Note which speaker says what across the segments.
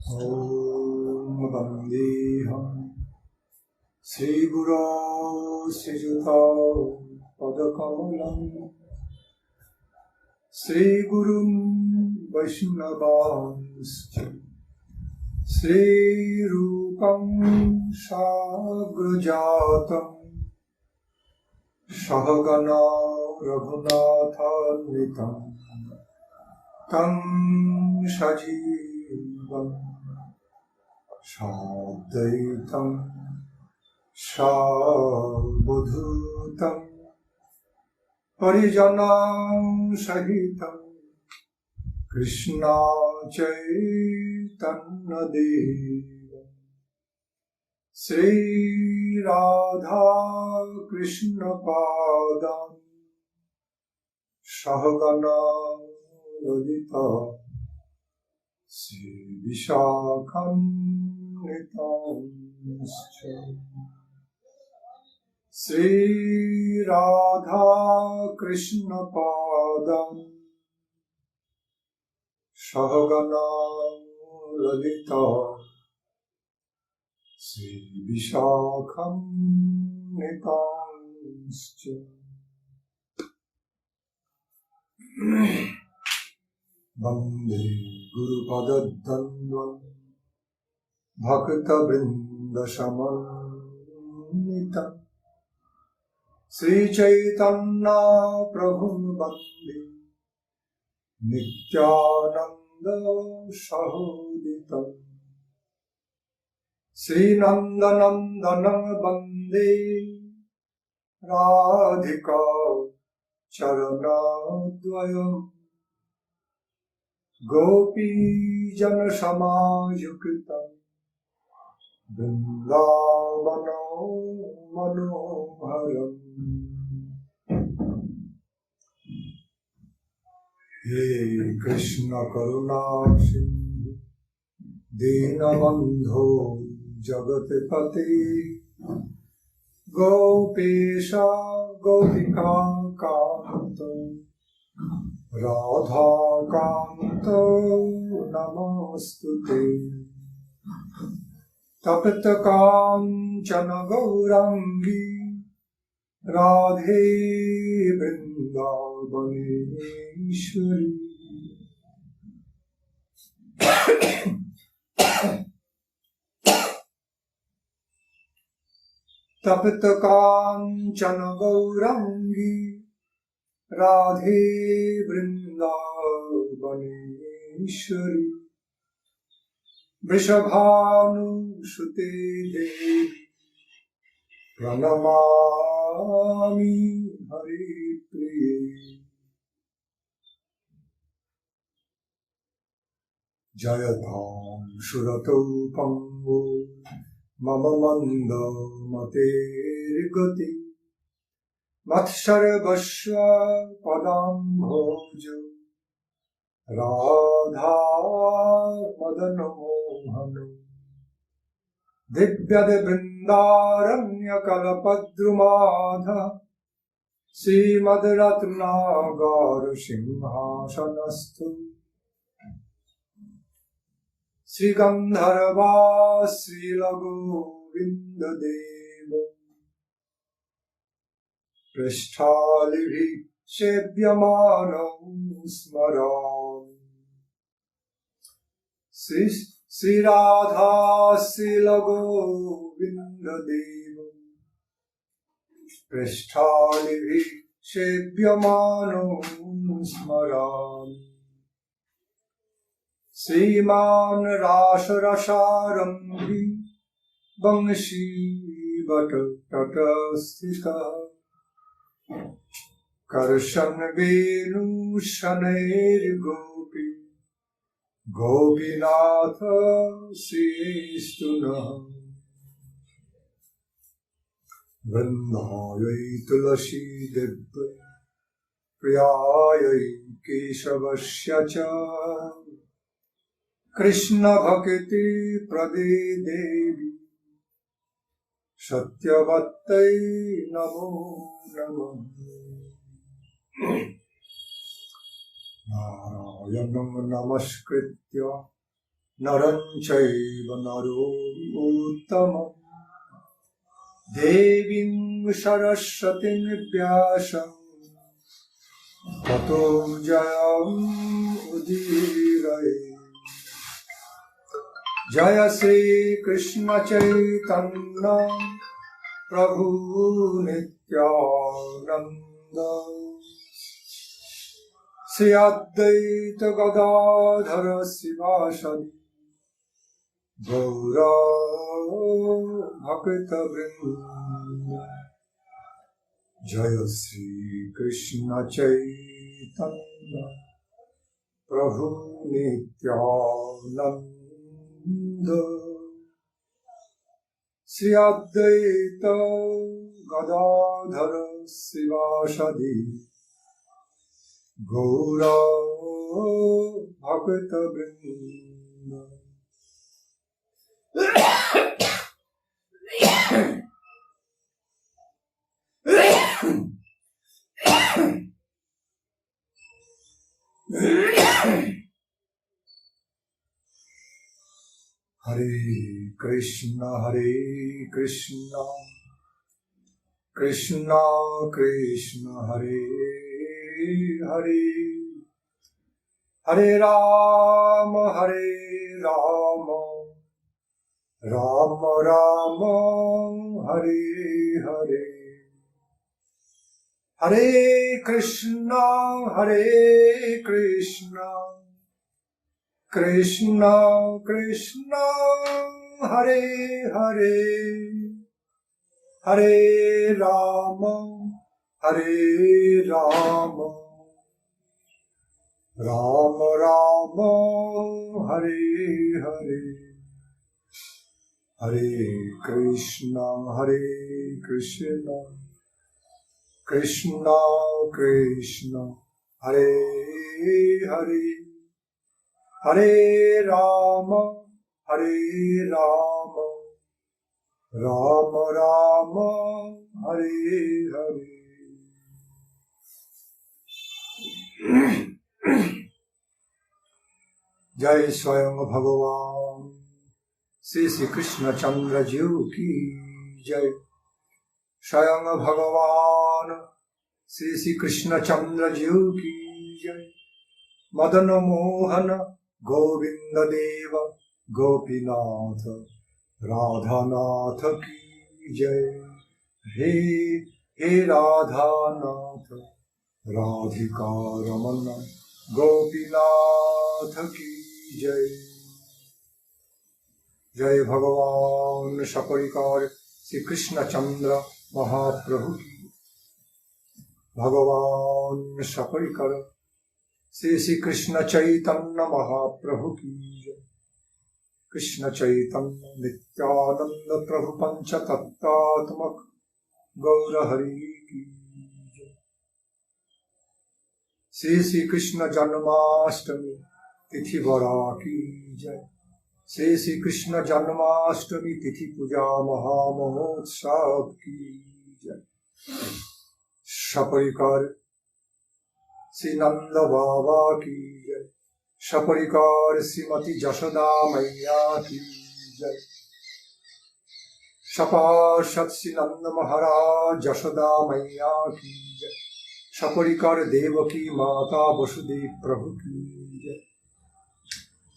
Speaker 1: ॐ वन्देऽहं श्रीगुरो श्रीयुतौ पदकमलं श्रीगुरुं वैष्णवांश्च श्रीरूपं साग्रजातं सहगणा रघुनाथान्वितं तं सजीवम् साद्वैतं सावधूतं परिजनं सहितं कृष्ण चैतन्यदेवं श्री राधा कृष्ण पादां सहगणा ललिता श्री विशाखान्वितांश्च श्री राधा कृष्ण पादां सहगणा ललिता श्री विशाखान्वितांश्च वन्दे गुरुपदद्वन्द्वं भक्तवृन्दसमन्वितं श्रीचैतन्य प्रभुं वन्दे नित्यानन्द सहोदितं श्रीनन्दनन्दनं वन्दे राधिका चरणद्वयम् गोपीजनसमायुक्तं वृन्दावनो मनोहरम् हे कृष्ण करुणा सिन्धु दीनबन्धो जगत्पते गोपेश गोपिका कान्त राधाकान्त नमोऽस्तुते तप्त काञ्चन गौराङ्गी राधे वृन्दावनेश्वरी तप्त काञ्चन गौराङ्गी राधे वृन्दावनेश्वरी वृषभानुसुते देवी प्रणमामि हरिप्रिये जयतां सुरतौ पङ्गो मम मन्दमतेर्गति मत्सर्वस्व पदाम्भोज राधा मदनमोहन दिव्यद्वृन्दारण्यकल्पद्रुमाध श्रीमद्रत्नागार सिंहासनस्थो श्रीगन्धर्वा श्रीलगोविन्ददेव पृष्ठालिभिः सेव्यमानौ स्मरामि श्रीराधा श्रीलगोविन्ददेव पृष्ठालिभिः सेव्यमानौ स्मरामि श्रीमान् रासरसारम्भी वंशीवटतटस्थितः कर्षन् वेणुशनैर्गोपी गोपीनाथ श्रीस्तुनः वृन्दायै तुलसी दिव्य प्रियायै केशवस्य च कृष्ण भक्ति प्रदे देवी सत्यवत्तै नमो नमः। नारायणं नमस्कृत्य नरं चैव नरोत्तमम् देवीं सरस्वतीं व्यासं ततो जयमुदीरये। जय श्री कृष्ण चैतन्य प्रभु नित्यानंद श्री अद्वैत गदाधर शिवासादि गौर भक्तवृंद। जय श्री कृष्ण चैतन्य प्रभु नित्यानंद श्री अद्वैत गदाधर शिवासादि गौर भक्तवृंद। हरे कृष्ण कृष्ण कृष्ण हरे हरे हरे राम राम राम हरे हरे। हरे कृष्ण कृष्ण कृष्ण हरे हरे हरे राम राम राम हरे हरे। हरे कृष्ण कृष्ण कृष्ण हरे हरे हरे राम राम राम हरे हरे। जय स्वयं भगवान श्री श्री कृष्ण चंद्र जी की जय। स्वयं भगवान श्री श्री कृष्ण चंद्र जी की जय। मदन मोहन गोविंद देव गोपीनाथ राधानाथ की जय। हे हे राधानाथ राधिका रमन गोपीनाथ की जय। जय भगवान सपरिकार श्री कृष्ण चंद्र महाप्रभु की। भगवान सपरिकर श्री श्री कृष्ण चैतन्य महाप्रभु की जय। कृष्ण चैतन्य नित्यानंद प्रभु पंच तत्वात्मक गौर हरि की जय। श्री श्री कृष्ण जन्माष्टमी तिथि बड़ा की जय। श्री श्री कृष्ण जन्माष्टमी तिथि पूजा महामहोत्सव की जय। सपरिकर श्री नंद बाबा की जय। सपरिकार श्रीमती जशोदा मैया की जय। सपार्षद श्री नंद महाराज जशोदा मैया की जय। सपरिकार देवकी माता वसुदेव प्रभु की जय।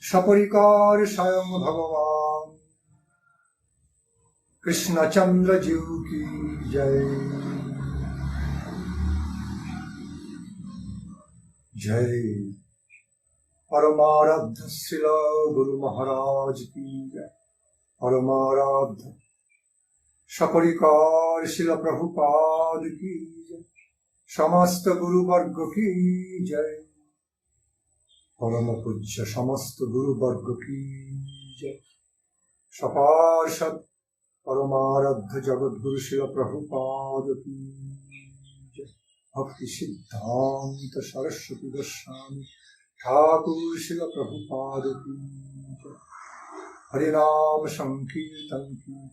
Speaker 1: सपरिकार स्वयं भगवान कृष्णचंद्र जी की जय। जय परमाराध्य श्रील गुरु महाराज की जय। परमाराध्य सपरिकार श्रील प्रभुपाद की जय। समस्त गुरु वर्ग की जय। परम पूज्य समस्त गुरु वर्ग की जय। सपार्षद परमाराध्य जगत गुरु श्रील प्रभुपाद की जय। भक्ति सिद्धांत सरस्वती गोस्वामी ठाकुर श्रील प्रभुपाद की जय। हरिनाम संकीर्तन की।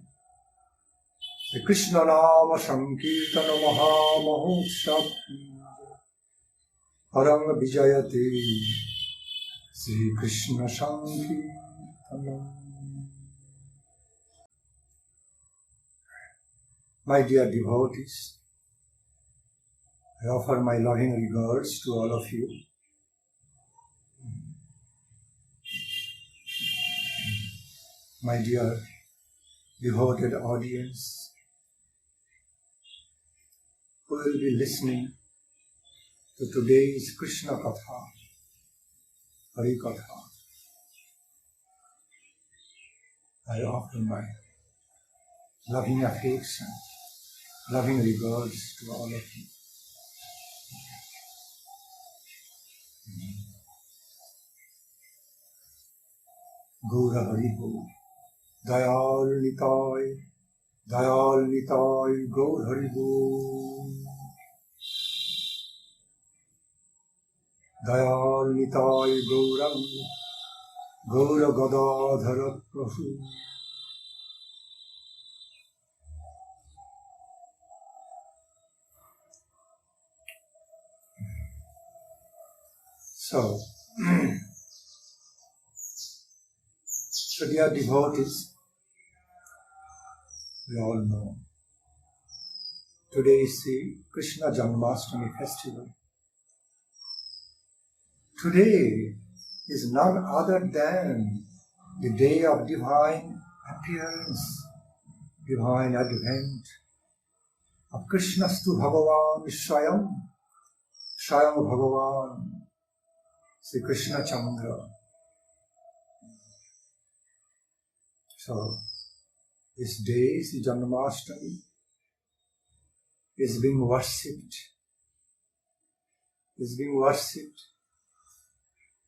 Speaker 1: श्री कृष्ण नाम संकीर्तन महामहोत्सव की जय। हरंग विजयते श्री कृष्ण संकीर्तन। My dear devotees, I offer my loving regards to all of you. My dear devoted audience who will be listening to today's Krishna Katha, Hari Katha. I offer my loving affection, loving regards to all of you. Gaura Hari Ho, Dayal Nitai, Gaur Hari Ho. Dayal Nitai Gaurang, Gaura Gadadhara Prabhu. So dear devotees, we all know today is the Krishna Janmasthami festival. Today is none other than the day of divine appearance, divine advent of Krishnastu Bhagavan Swayam Bhagavan, Sri Krishna Chandra. So, this day, Sri Janmashtami, is being worshipped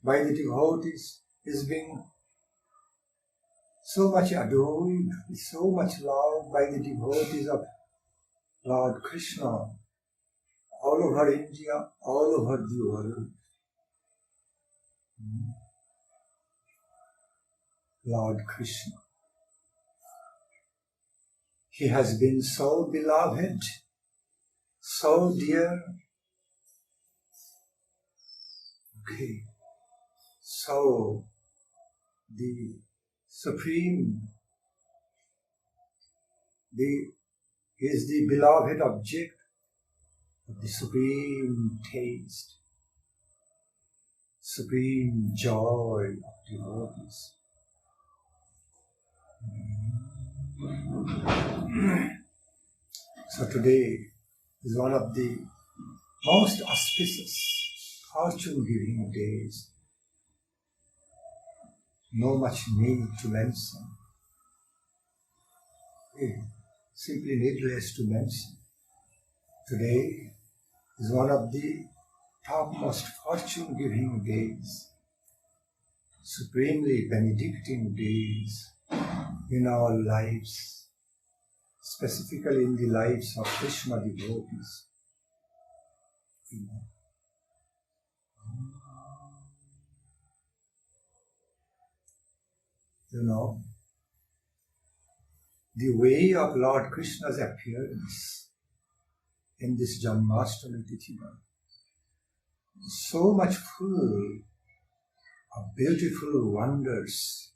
Speaker 1: by the devotees, is being so much adored, so much loved by the devotees of Lord Krishna all over India, all over the world. Lord Krishna. He has been so beloved, so dear. Okay. So, the Supreme, he is the beloved object of the supreme taste, supreme joy of devotees. So today is one of the most auspicious, fortune-giving days. No much need to mention. Simply needless to mention. Today is one of the topmost fortune-giving days, supremely benedicting days in our lives, specifically in the lives of Krishna devotees. The way of Lord Krishna's appearance in this Janmashtami Tithi is so much full of beautiful wonders,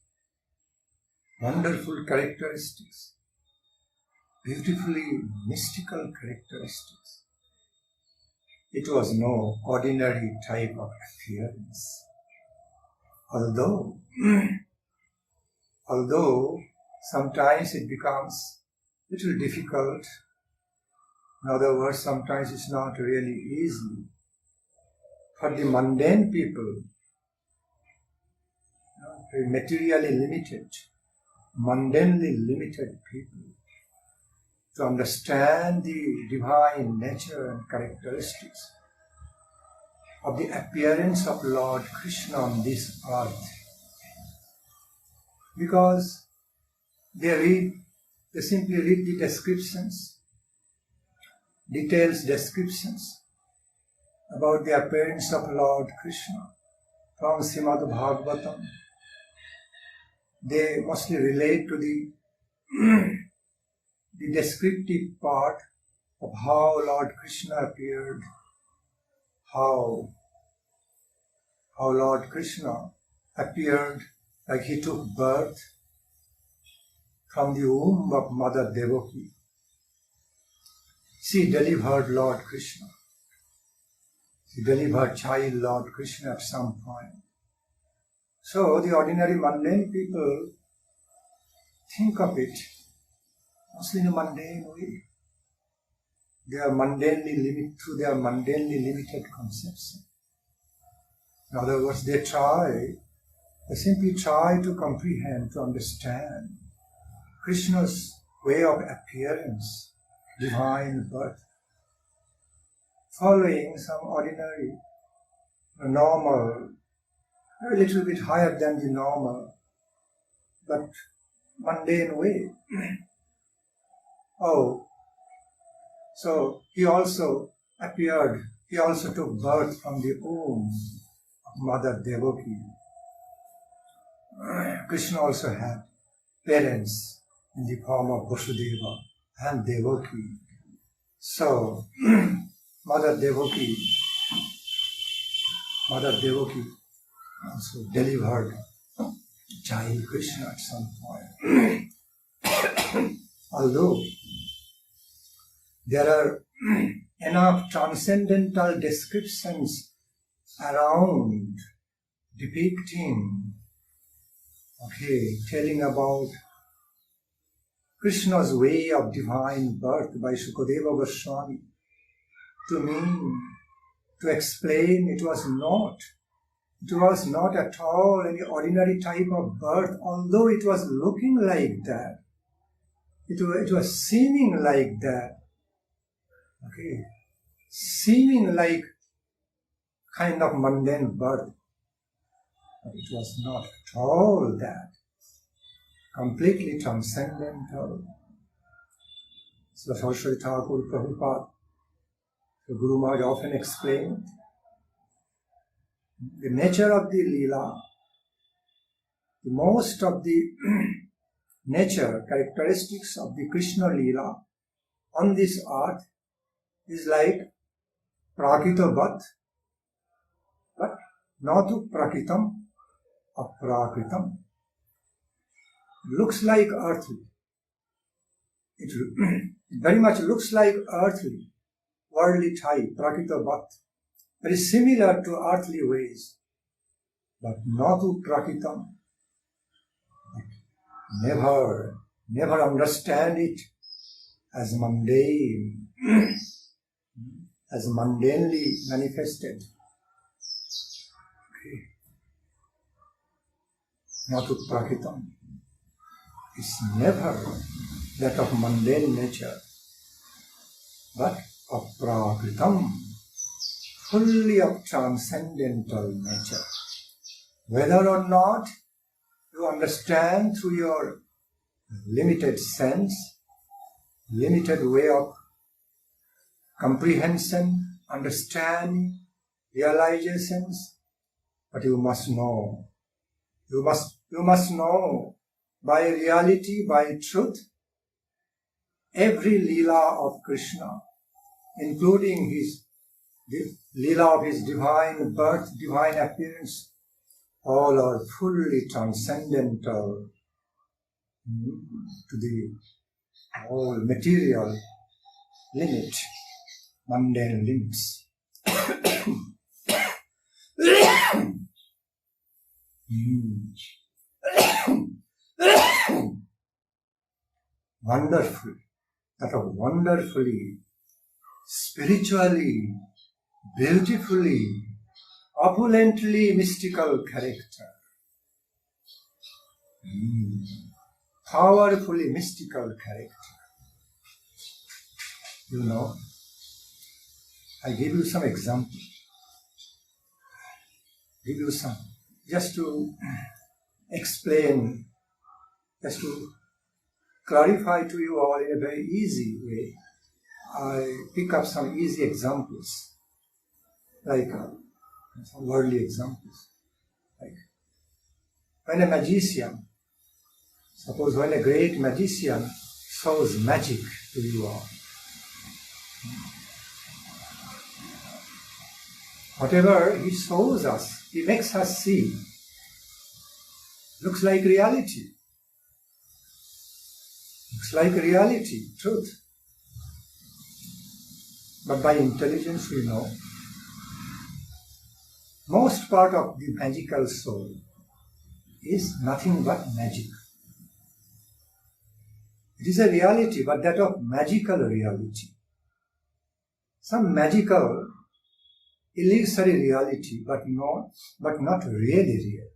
Speaker 1: wonderful characteristics, beautifully mystical characteristics. It was no ordinary type of appearance. Although sometimes it becomes a little difficult, in other words, sometimes it's not really easy for the mundane people, very materially limited, mundanely limited people, to understand the divine nature and characteristics of the appearance of Lord Krishna on this earth. Because they simply read the descriptions, details descriptions about the appearance of Lord Krishna from Srimad Bhagavatam. They mostly relate to the descriptive part of how Lord Krishna appeared, how Lord Krishna appeared Like he took birth from the womb of Mother Devaki. She delivered Lord Krishna. She delivered child Lord Krishna at some point. So the ordinary mundane people think of it mostly in a mundane way. They are mundanely limited through their mundanely limited conception. In other words, they simply try to comprehend, to understand Krishna's way of appearance, divine birth, following some ordinary, normal, a little bit higher than the normal, but mundane way. So he also appeared, he also took birth from the womb of Mother Devaki. Krishna also had parents in the form of Vasudeva and Devaki. So, Mother Devaki also delivered child Krishna at some point. Although there are enough transcendental descriptions around depicting, telling about Krishna's way of divine birth by Shukadeva Goswami, to explain it was not at all any ordinary type of birth, although it was looking like that. It was seeming like that. Seeming like kind of mundane birth. But it was not at all that. Completely transcendental. So Saraswati Thakur Prabhupada, the Guru Maharaj often explained the nature of the Leela, the most of the nature, characteristics of the Krishna Leela on this earth is like prakita bat, but natu prakitam aprakritam. Looks like earthly. It very much looks like earthly, worldly type, prakita bat, very similar to earthly ways, but natu prakitam. Never understand it as mundane, as mundanely manifested. Natu prakitam is never that of mundane nature, but of prakritam, fully of transcendental nature. Whether or not you understand through your limited sense, limited way of comprehension, understanding, realizations, but you must know. You must know by reality, by truth, every Leela of Krishna, including the Leela of his divine birth, divine appearance, all are fully transcendental to the whole material limit, mundane limits. Wonderful, that of wonderfully, spiritually, beautifully, opulently mystical character. Powerfully mystical character. You know, I give you some example. Give you some, just to explain, just to clarify to you all in a very easy way. I pick up some easy examples, like some worldly examples. Like when a magician, suppose when a great magician shows magic to you all, whatever he shows us, he makes us see. Looks like reality. Looks like reality, truth. But by intelligence we know most part of the magical soul is nothing but magic. It is a reality, but that of magical reality. Some magical, illusory reality, but not really real.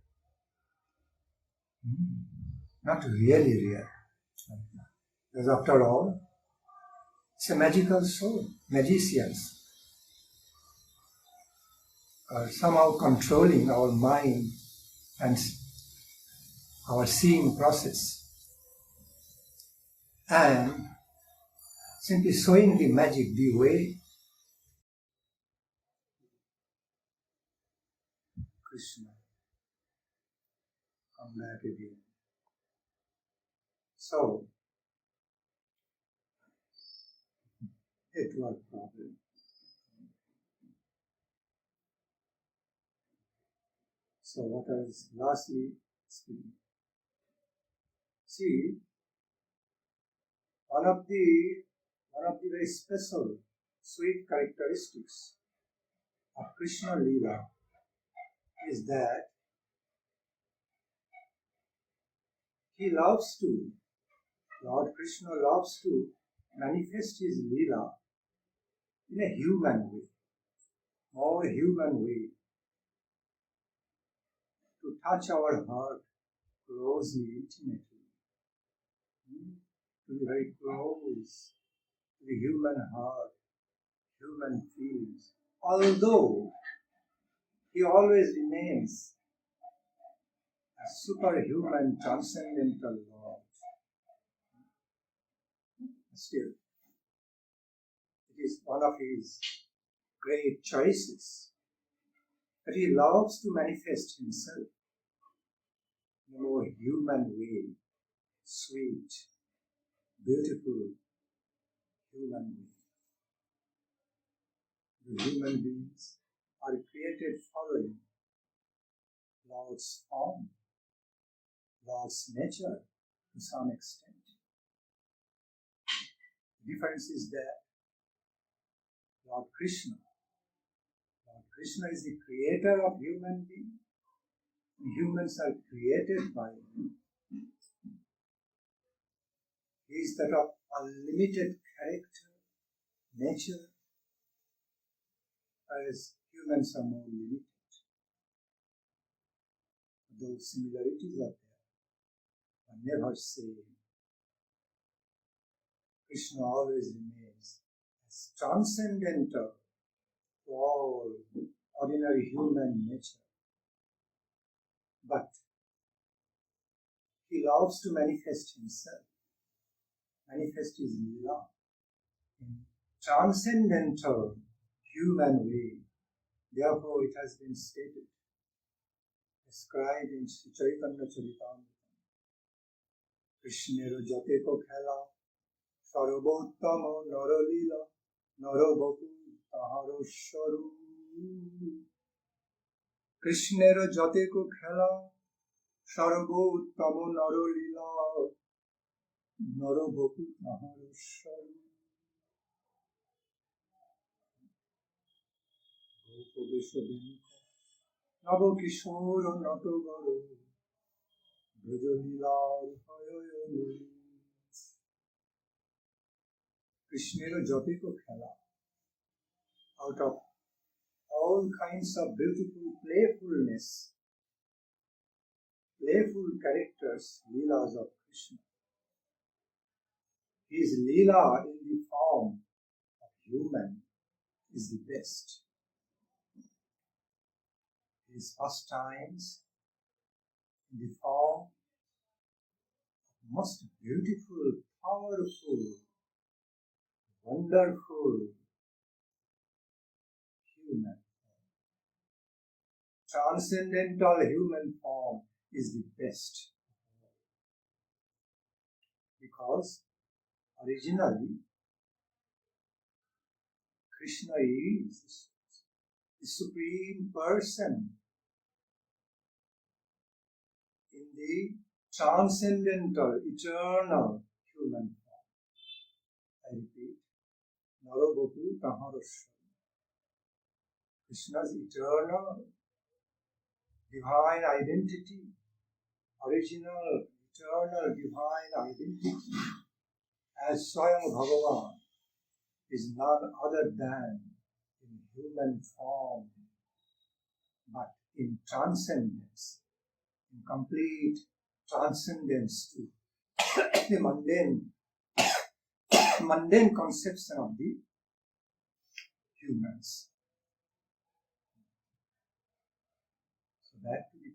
Speaker 1: Not really real. Because after all, it's a magical soul. Magicians are somehow controlling our mind and our seeing process, and simply showing the magic the way Krishna come back again. So it was problem. So what I was lastly speaking. See, one of the very special, sweet characteristics of Krishna Leela is that Lord Krishna loves to manifest his Leela in a human way, more human way, to touch our heart closely, intimately, to be very close to the human heart, human feelings. Although he always remains a superhuman, transcendental Lord, still, it is one of his great choices that he loves to manifest himself in a more human way, sweet, beautiful human way. The human beings are created following Lord's form, Lord's nature to some extent. The difference is that Lord Krishna is the creator of human beings. Humans are created by him. He is that of unlimited character, nature, whereas humans are more limited. Those similarities are there, but never same. Krishna always remains as transcendental to all ordinary human nature. But he loves to manifest himself, manifest his love in transcendental human way. Therefore, it has been stated, described in Sri Chaitanya Charitamrita, Krishnero jateko khela, sarvottam naralila, narabhaku taharo sharu. Krishnero jateko khela, sarvottam naralila, narabhaku taharo sharu. নব কিশোর নটবর ব্রজলীলার কৃষ্ণের যতিক খেলা, out of all kinds of beautiful playfulness, playful characters, leelas of Krishna. His leela in the form of human is the best. His pastimes in the form of most beautiful, powerful, wonderful human form. Transcendental human form is the best. Because originally Krishna is the supreme person in the transcendental, eternal human form. I repeat, Narogopu Taharasya. Krishna's eternal, divine identity, original, eternal, divine identity as Swayam Bhagavan is none other than in human form, but in transcendence, in complete transcendence to the mundane conception of the humans. So that to be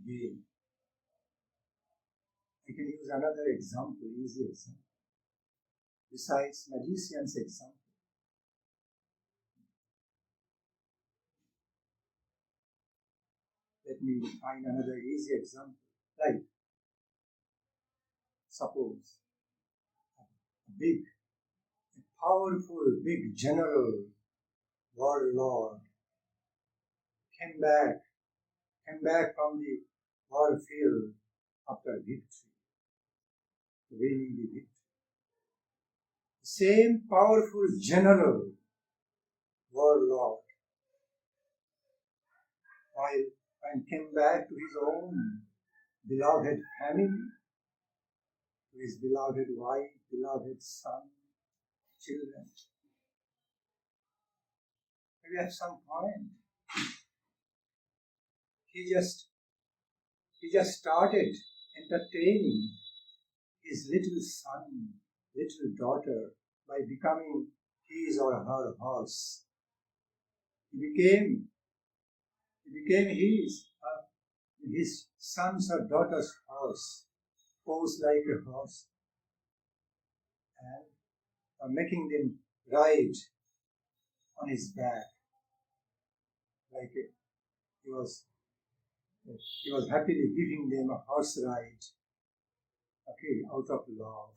Speaker 1: again. I can use another example, easy example. Besides magician's example, let me find another easy example. Like, suppose a big, a powerful, big general, warlord came back from the warfield after victory, winning the victory. The same powerful general, warlord, and came back to his own beloved family, to his beloved wife, beloved son, children. Maybe at some point, he just started entertaining his little son, little daughter by becoming his or her horse. He became his son's or daughter's horse, posed like a horse, and making them ride on his back, like he was happily giving them a horse ride, okay, out of love.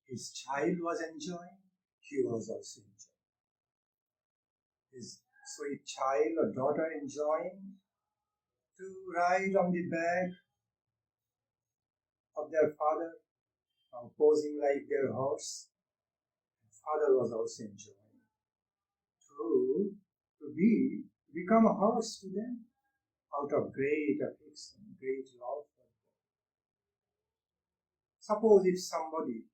Speaker 1: His child was enjoying, he was also enjoying. His sweet child or daughter enjoying to ride on the back of their father, posing like their horse. Father was also enjoying to become a horse to them out of great affection, great love for them. Suppose if somebody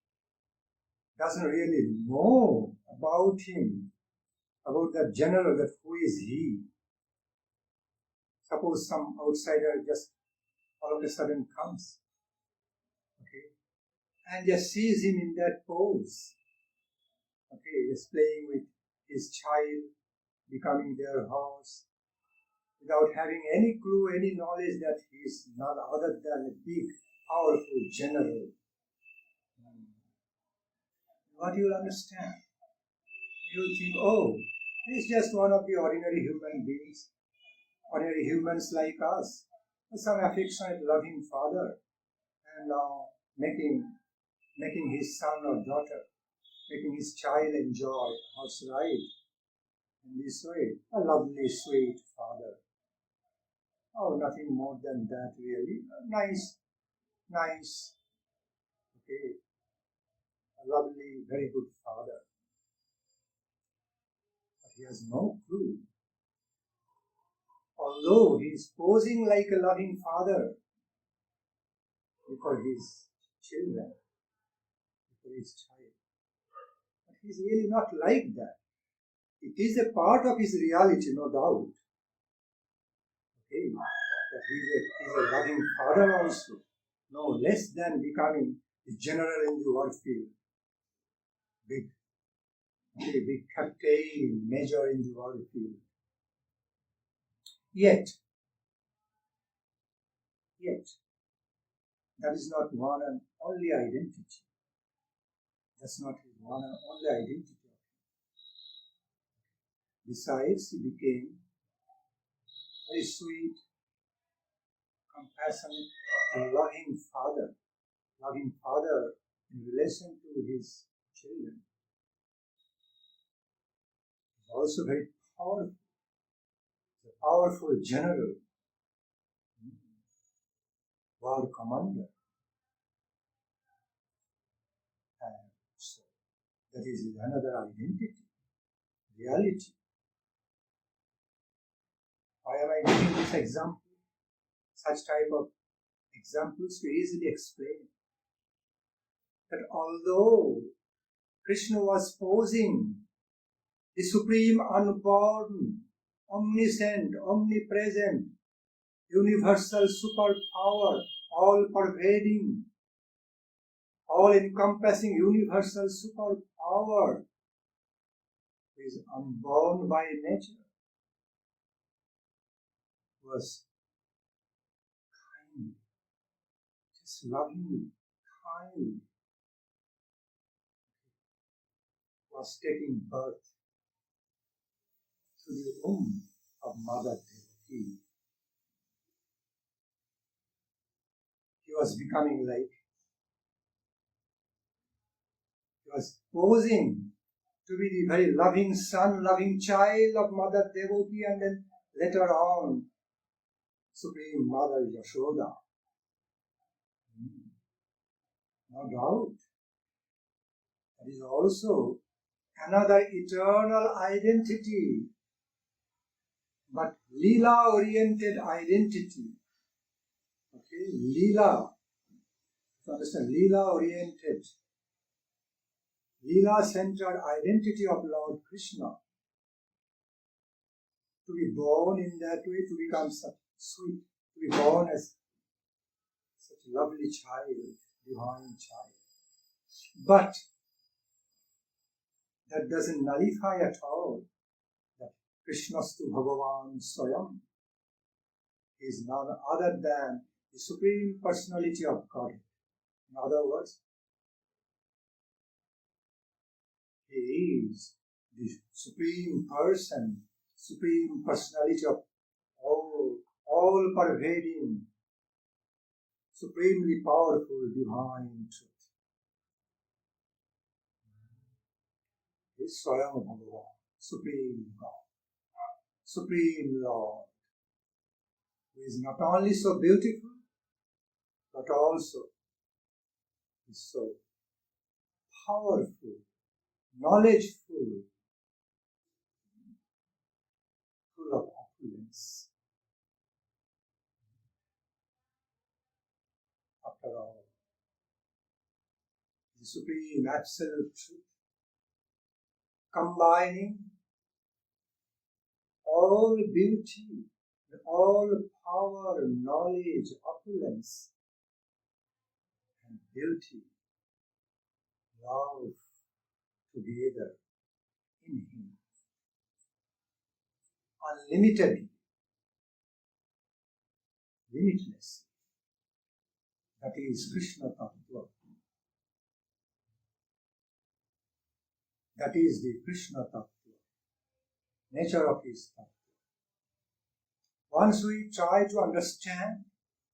Speaker 1: doesn't really know about him, about that general, that who is he. Suppose some outsider just all of a sudden comes, okay, and just sees him in that pose, okay, just playing with his child, becoming their horse, without having any clue, any knowledge that he is none other than a big, powerful general. What you will understand? You will think, oh, he is just one of the ordinary human beings, ordinary humans like us, some affectionate, loving father, and now making his son or daughter, making his child enjoy horse ride in this way. A lovely, sweet father. Oh, nothing more than that, really. Nice, okay, a lovely, very good father. But he has no clue. Although he is posing like a loving father before his children, before his child, but he is really not like that. It is a part of his reality, no doubt. Okay, that he is a loving father also, no less than becoming a general in the warfield, big captain, major in the warfield. Yet, that is not one and only identity. That's not his one and only identity. Besides, he became very sweet, compassionate, loving father in relation to his children. He's also very powerful. powerful general, war commander. And so that is another identity, reality. Why am I giving this example? Such type of examples to easily explain that although Krishna was posing the supreme unborn, omniscient, omnipresent, universal superpower, all pervading, all encompassing universal superpower, is unborn by nature, was kind, just loving, kind, was taking birth to the womb of Mother Devaki. He was becoming like, he was posing to be the very loving son, loving child of Mother Devaki, and then later on, Supreme Mother Yashoda. No doubt. That is also another eternal identity, but Leela-oriented identity. Okay, Leela. To understand, Leela-oriented, Leela-centered identity of Lord Krishna. To be born in that way, to become such sweet, to be born as such a lovely child, divine child. But that doesn't nullify at all that Krishnastu Bhagavan Swayam is none other than the Supreme Personality of Godhead. In other words, He is the Supreme Person, Supreme Personality of all pervading, supremely powerful divine truth. He is Swayam Bhagavan, Supreme God, Supreme Lord, who is not only so beautiful, but also is so powerful, knowledgeful, full of opulence. After all, the Supreme Absolute Truth, combining all beauty, all power, knowledge, opulence, and beauty, love together in Him, unlimitedly, limitless. That is Krishna Tattva. That is the Krishna Tattva, nature of His Tattva. Once we try to understand,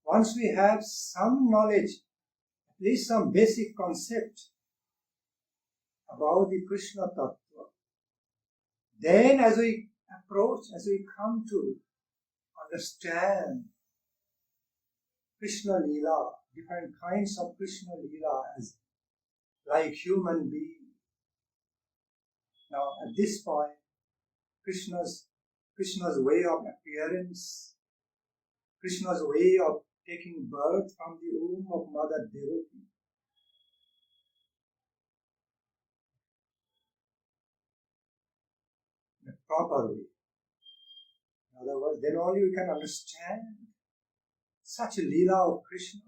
Speaker 1: once we have some knowledge, at least some basic concept about the Krishna Tattva, then as we approach, as we come to understand Krishna Leela, different kinds of Krishna Leela as like human beings. Now at this point, Krishna's way of appearance, Krishna's way of taking birth from the womb of Mother Devaki, in a proper way. In other words, then only we can understand such a Leela of Krishna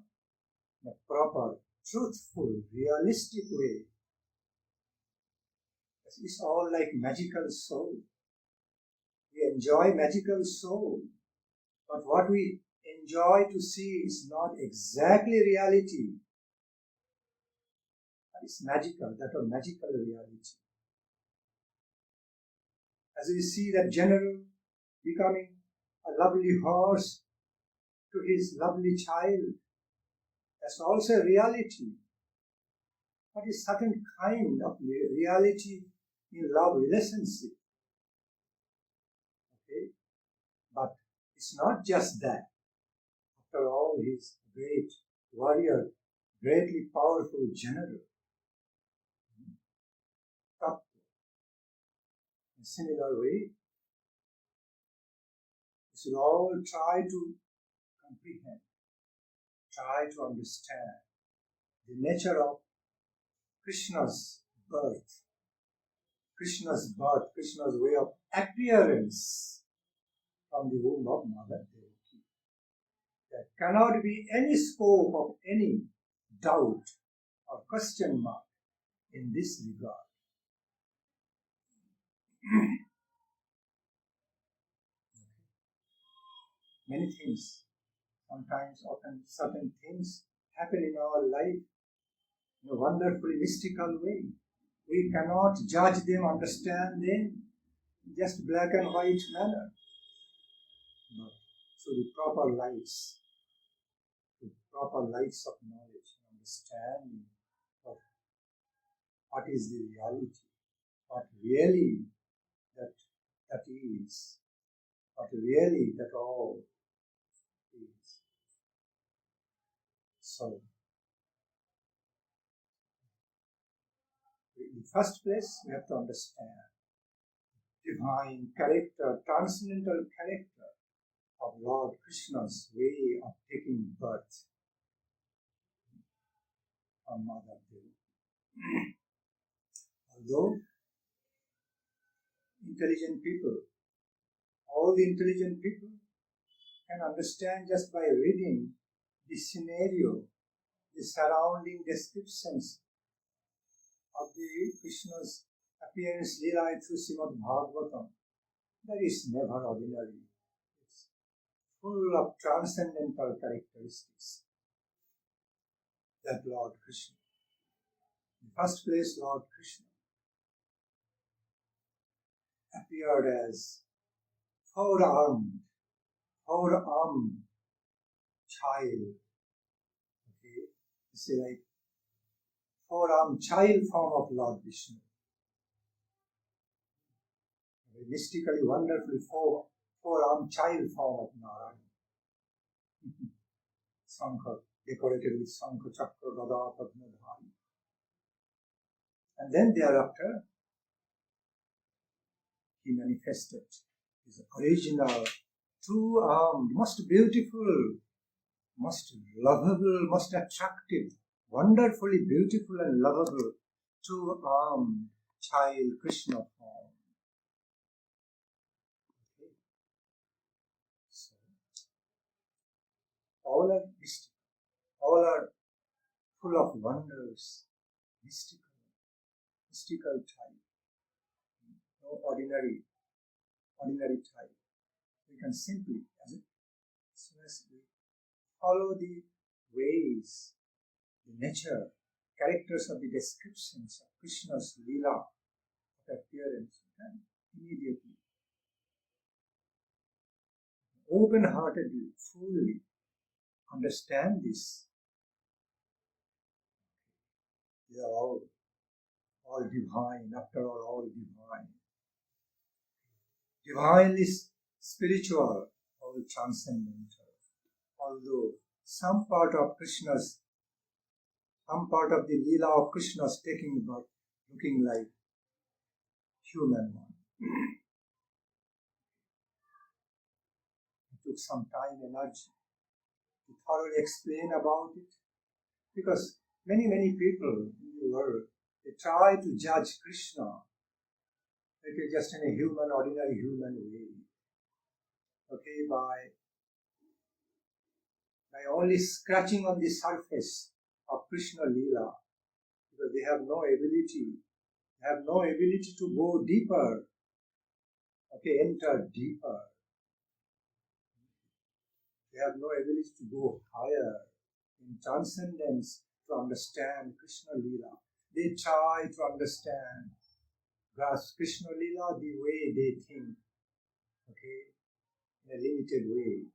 Speaker 1: in a proper, truthful, realistic way. It's all like magical soul. We enjoy magical soul, but what we enjoy to see is not exactly reality. It's magical, that of magical reality. As we see that general becoming a lovely horse to his lovely child, that's also a reality. But it's certain kind of reality in love relationship. Okay? But It's not just that. After all, he is a great warrior, greatly powerful general. Tattva. In a similar way, we should all try to comprehend, try to understand the nature of Krishna's birth, Krishna's way of appearance from the womb of Mother Devaki. There cannot be any scope of any doubt or question mark in this regard. Many things, sometimes, often, certain things happen in our life in a wonderfully mystical way. We cannot judge them, understand them in just black and white manner. But through the proper lights of knowledge and understanding of what is the reality, what really that is, what really that all is. So, in the first place, we have to understand divine character, transcendental character of Lord Krishna's way of taking birth from Mother Devaki. Although all the intelligent people can understand just by reading the scenario, the surrounding descriptions of the Krishna's appearance Leela through Srimad Bhagavatam. That is never ordinary. It's full of transcendental characteristics. That Lord Krishna. In the first place, Lord Krishna appeared as four-armed child. Okay, you see, like four-armed child form of Lord Vishnu. A mystically, wonderfully four-armed child form of Narayana. Sankha, decorated with Sankha, Chakra, Gada, Padma, Dhari. And then thereafter, he manifested his original two-armed, most beautiful, most lovable, most attractive, wonderfully beautiful and lovable two-armed child Krishna form. Okay. So, all are mystical, all are full of wonders, mystical type, no ordinary type. We can simply, as soon as we follow the ways, the nature, characters of the descriptions of Krishna's Leela of appearance, and immediately, open-heartedly, fully understand this. They are all divine, after all divine. Divinely spiritual, all transcendental. Although some part of the Leela of Krishna's taking birth, looking like human one. It took some time, energy to thoroughly explain about it, because many people in the world, they try to judge Krishna just in a ordinary human way. Okay, by only scratching on the surface of Krishna Leela, because they have no ability to go deeper, okay, enter deeper. They have no ability to go higher in transcendence to understand Krishna Leela. They try to understand, grasp Krishna Leela the way they think, okay, in a limited way,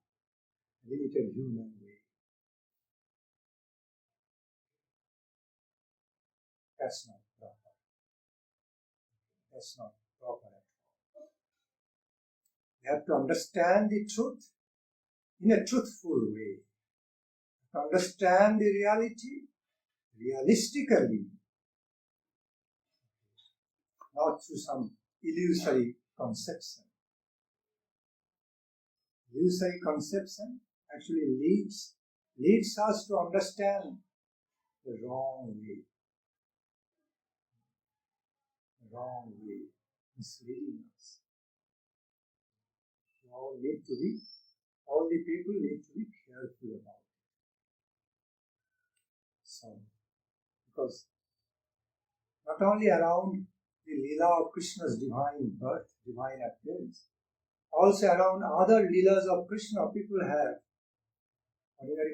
Speaker 1: a limited human way. That's not proper. That's not proper at all. We have to understand the truth in a truthful way, to understand the reality realistically, not through some illusory conception. Illusory conception actually leads us to understand the wrong way, misleading us. All the people need to be careful about it. So, because not only around the Leela of Krishna's divine birth, divine appearance, also around other Leelas of Krishna, ordinary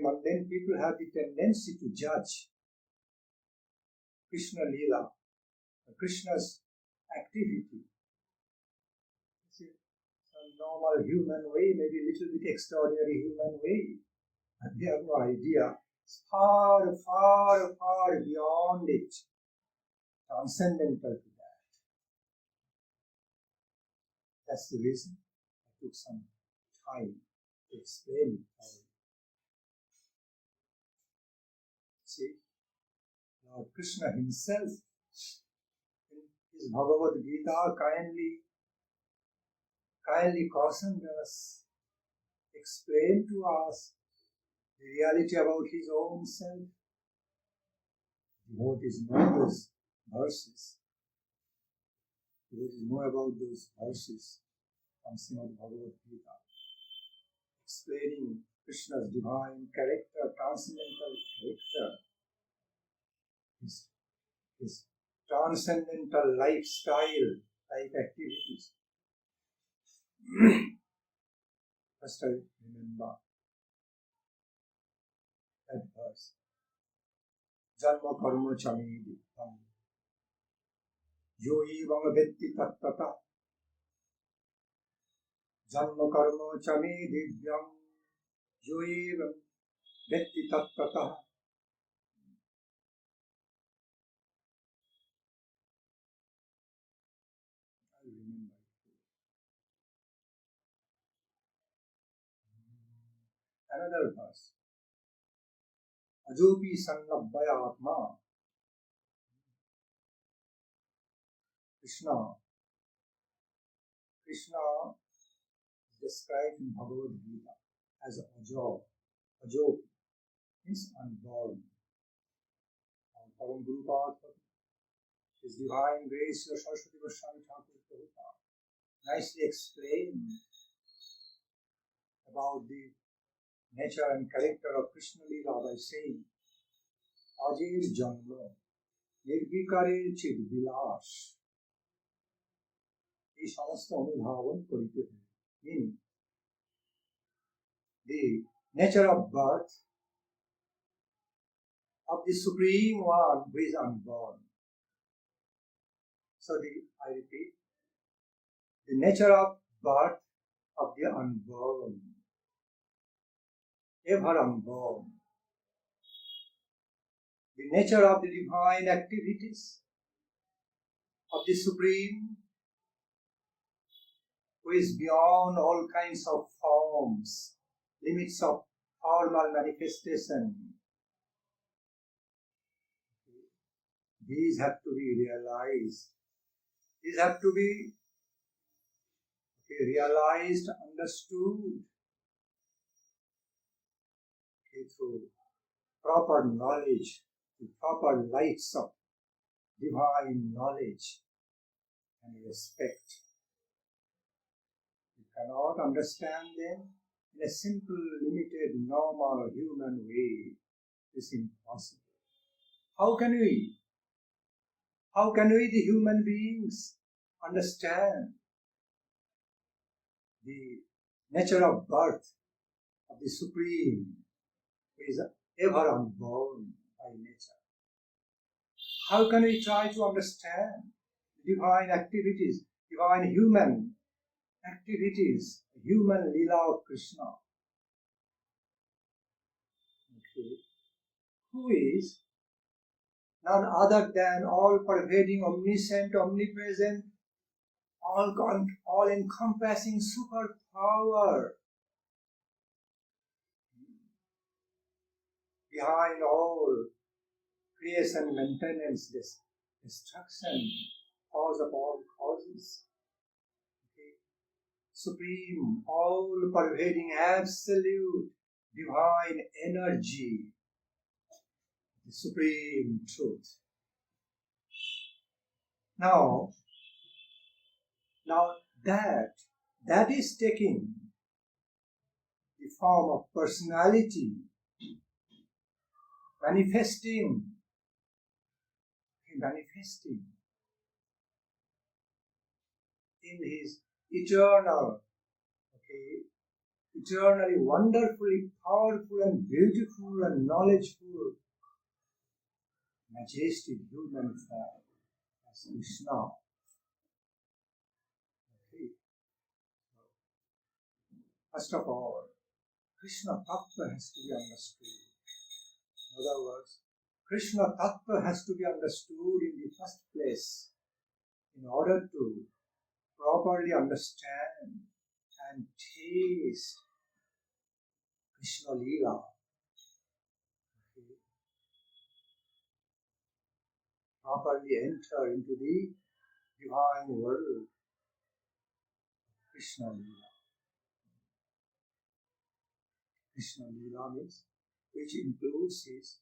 Speaker 1: mundane people have the tendency to judge Krishna Leela, Krishna's activity. Some normal human way, maybe a little bit extraordinary human way. And they have no idea. It's far, far, far beyond it, transcendental to that. That's the reason I took some time to explain it. See, Lord Krishna himself in his Bhagavad Gita kindly cautioned us, explained to us the reality about his own self. Devotees know those verses. Devotees know about those verses from Srimad Bhagavad Gita, explaining Krishna's divine character, transcendental character, his transcendental lifestyle, life activities. First I remember that verse. Janma karma chami divyam yo evam vetti tattata. Janma karma chami divyam yo evam vetti tattata. I remember it. Another verse. Ajopi sannabhaya atma. Krishna is described in Bhagavad Gita as Ajo. Ajo means unborn. Param Guru Padma, His Divine Grace, Saraswati Goswami Thakur Prabhupada, nicely explained about the nature and character of Krishna Leela by saying, Ajir Janma, Nirvikare Chid Vilash. এই সমস্ত অনুধাবন করিতে হবে, meaning the nature of birth of the Supreme One who is unborn. So I repeat, the nature of birth of the unborn, ever unborn, the nature of the divine activities of the Supreme who is beyond all kinds of forms, limits of formal manifestation. These have to be realized. These have to be realized, understood through proper knowledge, the proper lights of divine knowledge and respect. You cannot understand them in a simple, limited, normal human way. It's impossible. How can we, the human beings, understand the nature of birth of the Supreme, who is ever unborn by nature? How can we try to understand divine activities, divine human activities, human Leela of Krishna? Okay. Who is none other than all-pervading, omniscient, omnipresent, all-encompassing superpower, behind all creation, maintenance, destruction, cause of all causes. Okay. Supreme, all-pervading, absolute, divine energy, the supreme truth. Now that is taking the form of personality, manifesting in his eternal, eternally wonderfully powerful and beautiful and knowledgeful, majestic human form as Krishna. Okay. First of all, Krishna Tattva has to be understood. In other words, Krishna Tattva has to be understood in the first place in order to properly understand and taste Krishna Leela. Okay. Properly enter into the divine world, Krishna Leela. Krishna Leela means, which includes his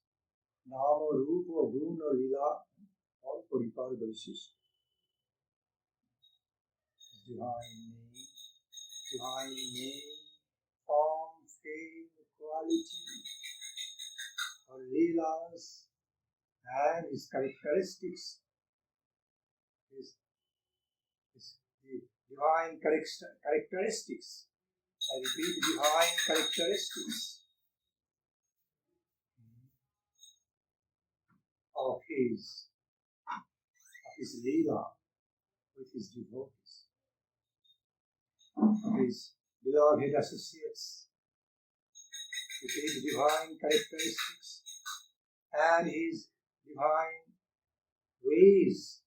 Speaker 1: Nama, Rupa, Guna, Leela, all Paripar Vaishishta. Divine name, form, fame, quality, or Leelas, and his characteristics, his divine characteristics. I repeat, divine characteristics of his Leela with his devotees, his beloved associates, with his divine characteristics and his divine ways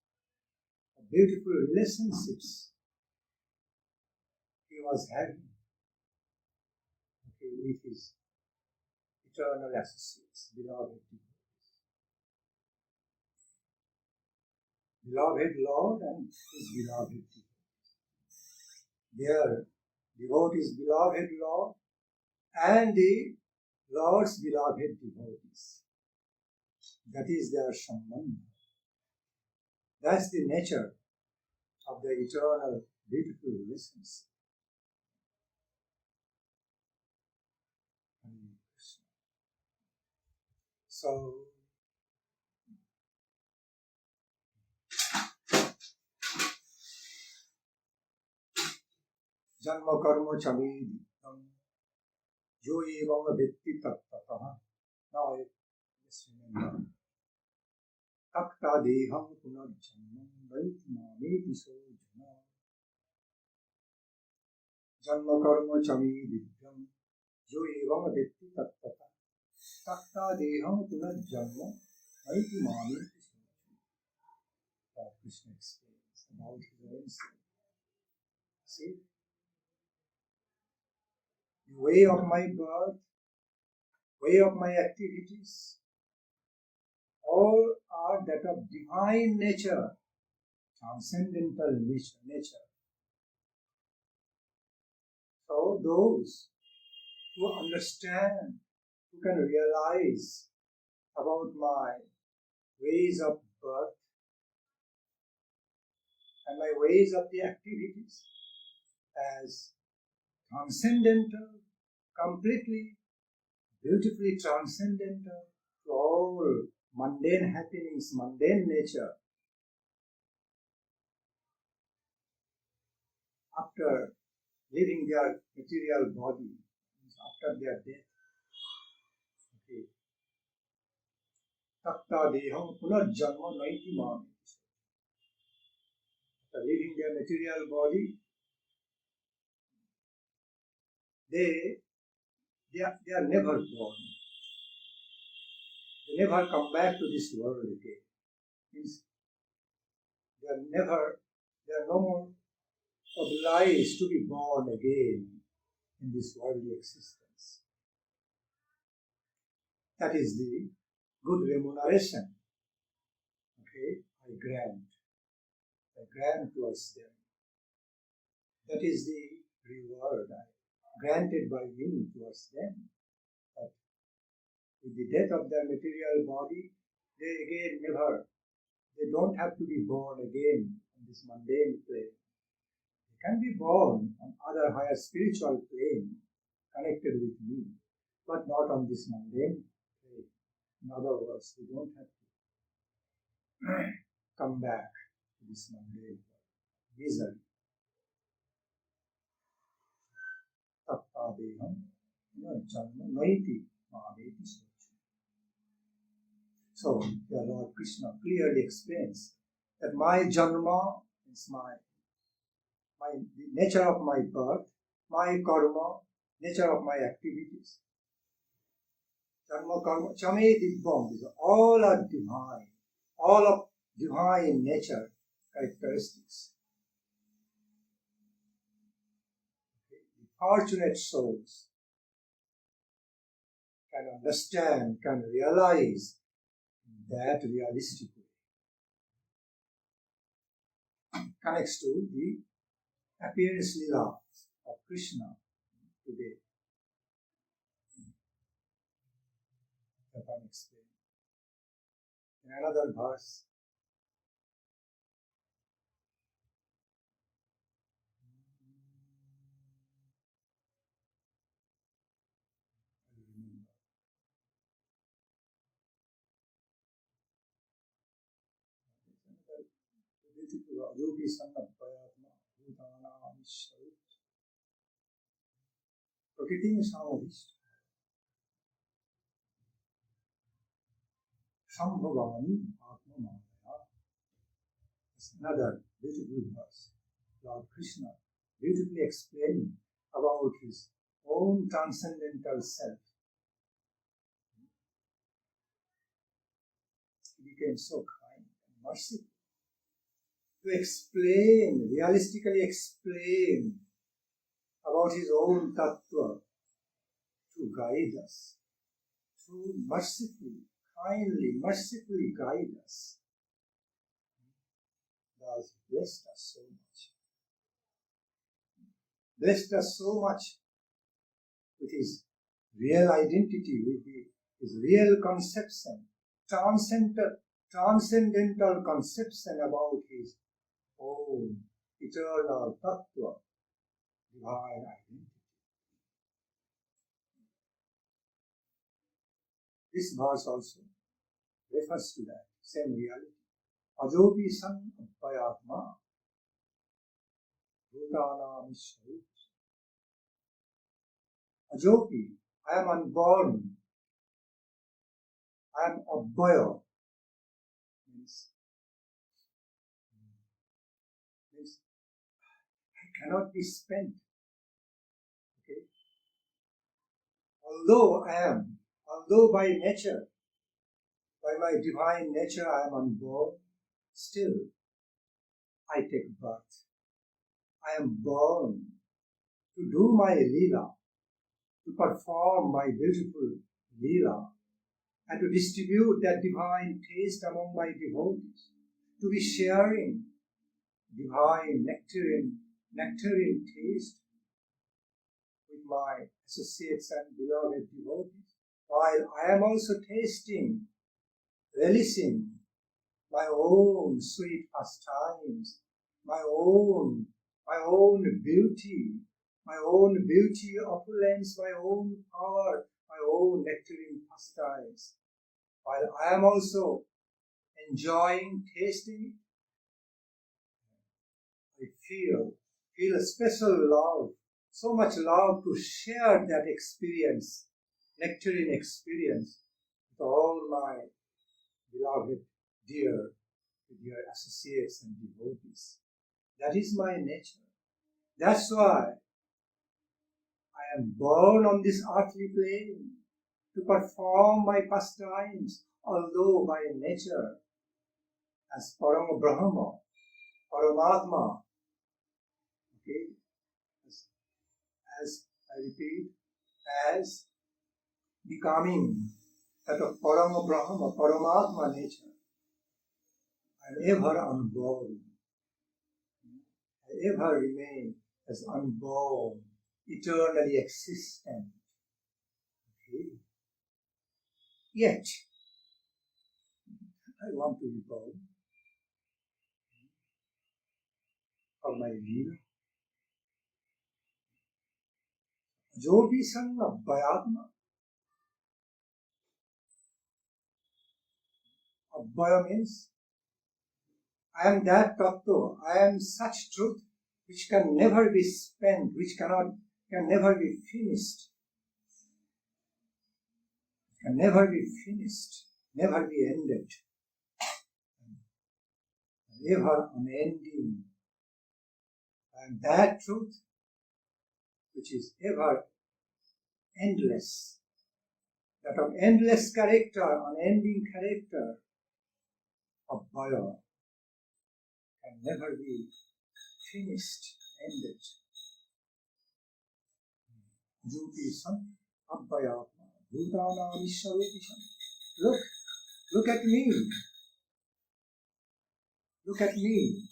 Speaker 1: of beautiful relationships he was having with his eternal associates, beloved devotees. Beloved Lord and his beloved devotees. Their devotees, beloved Lord, and the Lord's beloved devotees. That is their Sambandha. That's the nature of the eternal, beautiful relationship. So, Janma karma chamidam yo evam vetti tattataha. Now I just remember. Takta deham punarjanmam vaitmameti sojana. Janma karma chamidam yo evam vetti tattataha. Takta deham punarjanmam vaitmameti sojana. Krishna explains about his own self. See? The way of my birth, way of my activities, all are that of divine nature, transcendental nature. So those who understand, who can realize about my ways of birth and my ways of the activities as transcendental, completely, beautifully transcendental to all mundane happenings, mundane nature. After leaving their material body, after their death, okay. Takta deham punarjanma naiti mami. After leaving their material body, they are never born. They never come back to this world again. Means they are no more obliged to be born again in this worldly existence. That is the good remuneration. Okay, I grant towards them. That is the reward granted by me towards them. But with the death of their material body, they don't have to be born again on this mundane plane. They can be born on other higher spiritual plane connected with me, but not on this mundane plane. In other words, they don't have to come back to this mundane misery. Tattadeham janma naiti mameti sochi. So, the Lord Krishna clearly explains that my janma is the nature of my birth, my karma, nature of my activities. Janma karma, chame dibbam, all are divine, all of divine nature characteristics. The fortunate souls can understand, can realize that realistic way. Connects to the appearance lila of Krishna today. That I'm explaining. In another verse, I remember. Beautiful yogi sanna prayatma bhutana mishra prakritim samadhishta sambhavami atma maya. It's another beautiful verse. Lord Krishna beautifully explaining about his own transcendental self. He became so kind and merciful to explain, realistically explain about his own tattva, to guide us, to mercifully, kindly, mercifully guide us. Thus blessed us so much. Blessed us so much with his real identity, with his real conception, transcendental conception about his own eternal tattva, divine identity. This verse also refers to that same reality. Ajopi san appayatma bhutana mishra. Ajopi, I am unborn. I am abhaya. Means I cannot be spent. Okay? Although by nature, by my divine nature I am unborn, still I take birth. I am born to do my lila, to perform my beautiful lila, and to distribute that divine taste among my devotees, to be sharing divine nectarine taste with my associates and beloved devotees, while I am also tasting, relishing my own sweet pastimes, my own beauty, opulence, my own power, my own nectarine pastimes, while I am also enjoying, tasting, I feel a special love, so much love to share that experience, nectarine experience, with all my beloved, dear associates and devotees. That is my nature. That's why I am born on this earthly plane to perform my pastimes, although by nature, as Parama Brahma, Paramatma, okay, as I repeat, as becoming that of Parama Brahma, Paramatma nature. I am ever unborn. I ever remain as unborn, eternally existent. Okay. Yet, I want to be born for my leela. जो भी संग अभयात्मा, Abhaya means I am that tattva, I am such truth which can never be spent, which can never be finished, can never be finished, never be ended, ever unending. I am that truth which is ever endless, that of endless character, unending character, Abhaya, can never be finished, ended. Jyoti San Abhayatma Bhutana Vishwarupi San. Look at me. Look at me.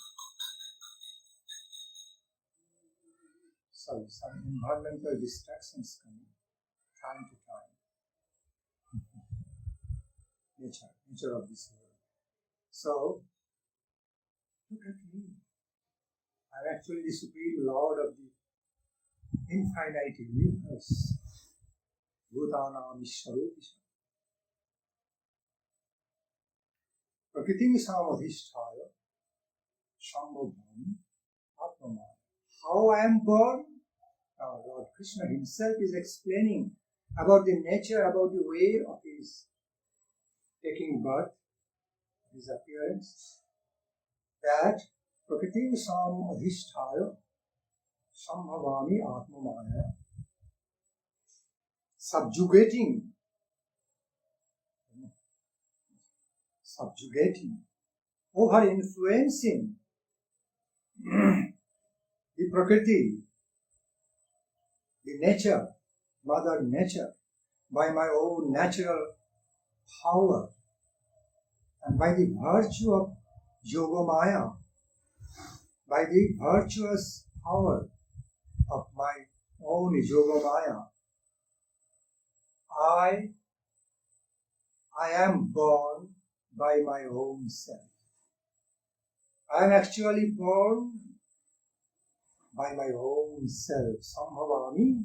Speaker 1: Sorry, some environmental distractions coming time to time. Nature of this world. So, look at me. I'm actually the Supreme Lord of the infinite universe. Bhutana Vishwarupisha. Prakritim samadhisthaya sambodham atmamaya. How I am born? Now Lord Krishna himself is explaining about the nature, about the way of his taking birth, his appearance. That Prakritim samadhisthaya sambhavami atmamaya. Subjugating, over influencing the Prakriti, the nature, Mother Nature, by my own natural power and by the virtue of Yogamaya, by the virtuous power of my own Yogamaya, I am born by my own self. I am actually born by my own self. Sambhavami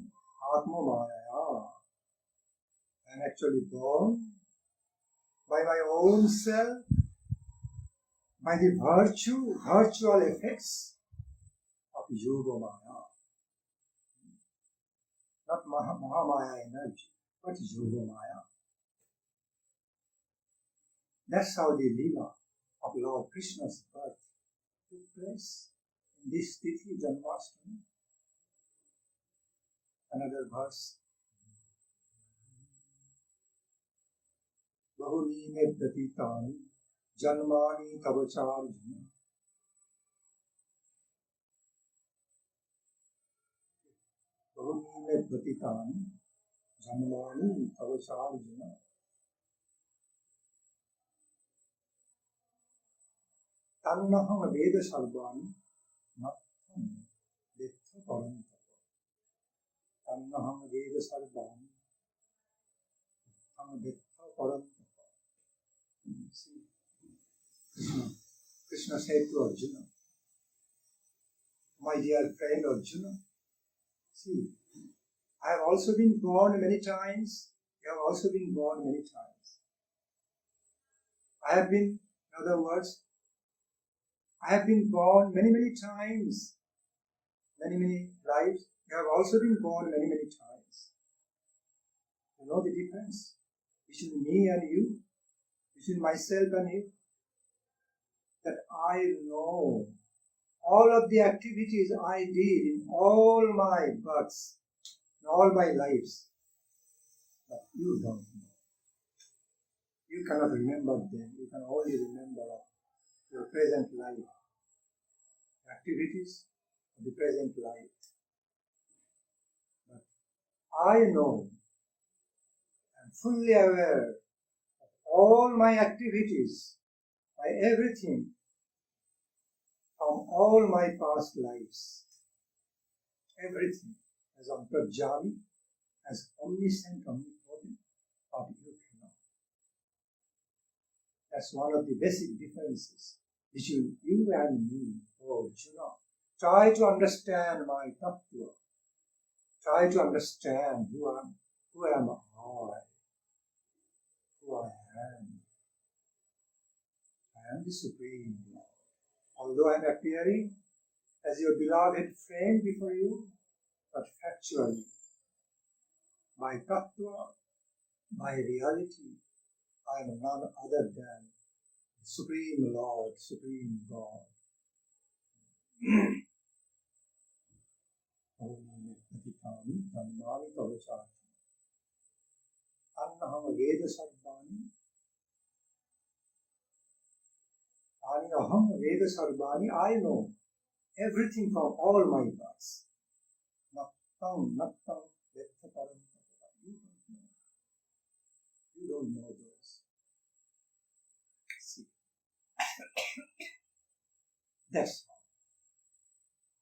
Speaker 1: Atmamaya. I am actually born by my own self, by the virtual effects of Yogamaya. Not Mahamaya energy, but Yogamaya. That's how the Leela of Lord Krishna's birth took place in this Tithi Janmasthami. Another verse. Bahuni me pratitani janmani tavacharjuna. Bahuni me pratitani janmani tavacharjuna. Tannaham veda sarvani nattham vetha parantapa. Tannaham veda sarvani nattham vetha parantapa. See, Krishna said to Arjuna, my dear friend Arjuna, see, I have also been born many times. You have also been born many times. I have been, in other words, I have been born many times, many lives. You have also been born many times. You know the difference between me and you, between myself and you? That I know all of the activities I did in all my births, in all my lives, but you don't know. You cannot remember them. You can only remember your present life, activities of the present life. But I know, I'm fully aware all my activities, my everything, from all my past lives, everything, as Antarjali, as omniscient, omnipotent, but you cannot. That's one of the basic differences between you and me, oh Arjuna. Try to understand my tattva. Try to understand who am I, who I am. I am the Supreme Lord. Although I am appearing as your beloved friend before you, but factually, my tattva, my reality, I am none other than the Supreme Lord, Supreme God. Annaham Veda Sarvani, Anaham Veda Sarvani, I know everything from all my parts. Nattam, Nattam, Vetha Parantapa. You don't know those. See,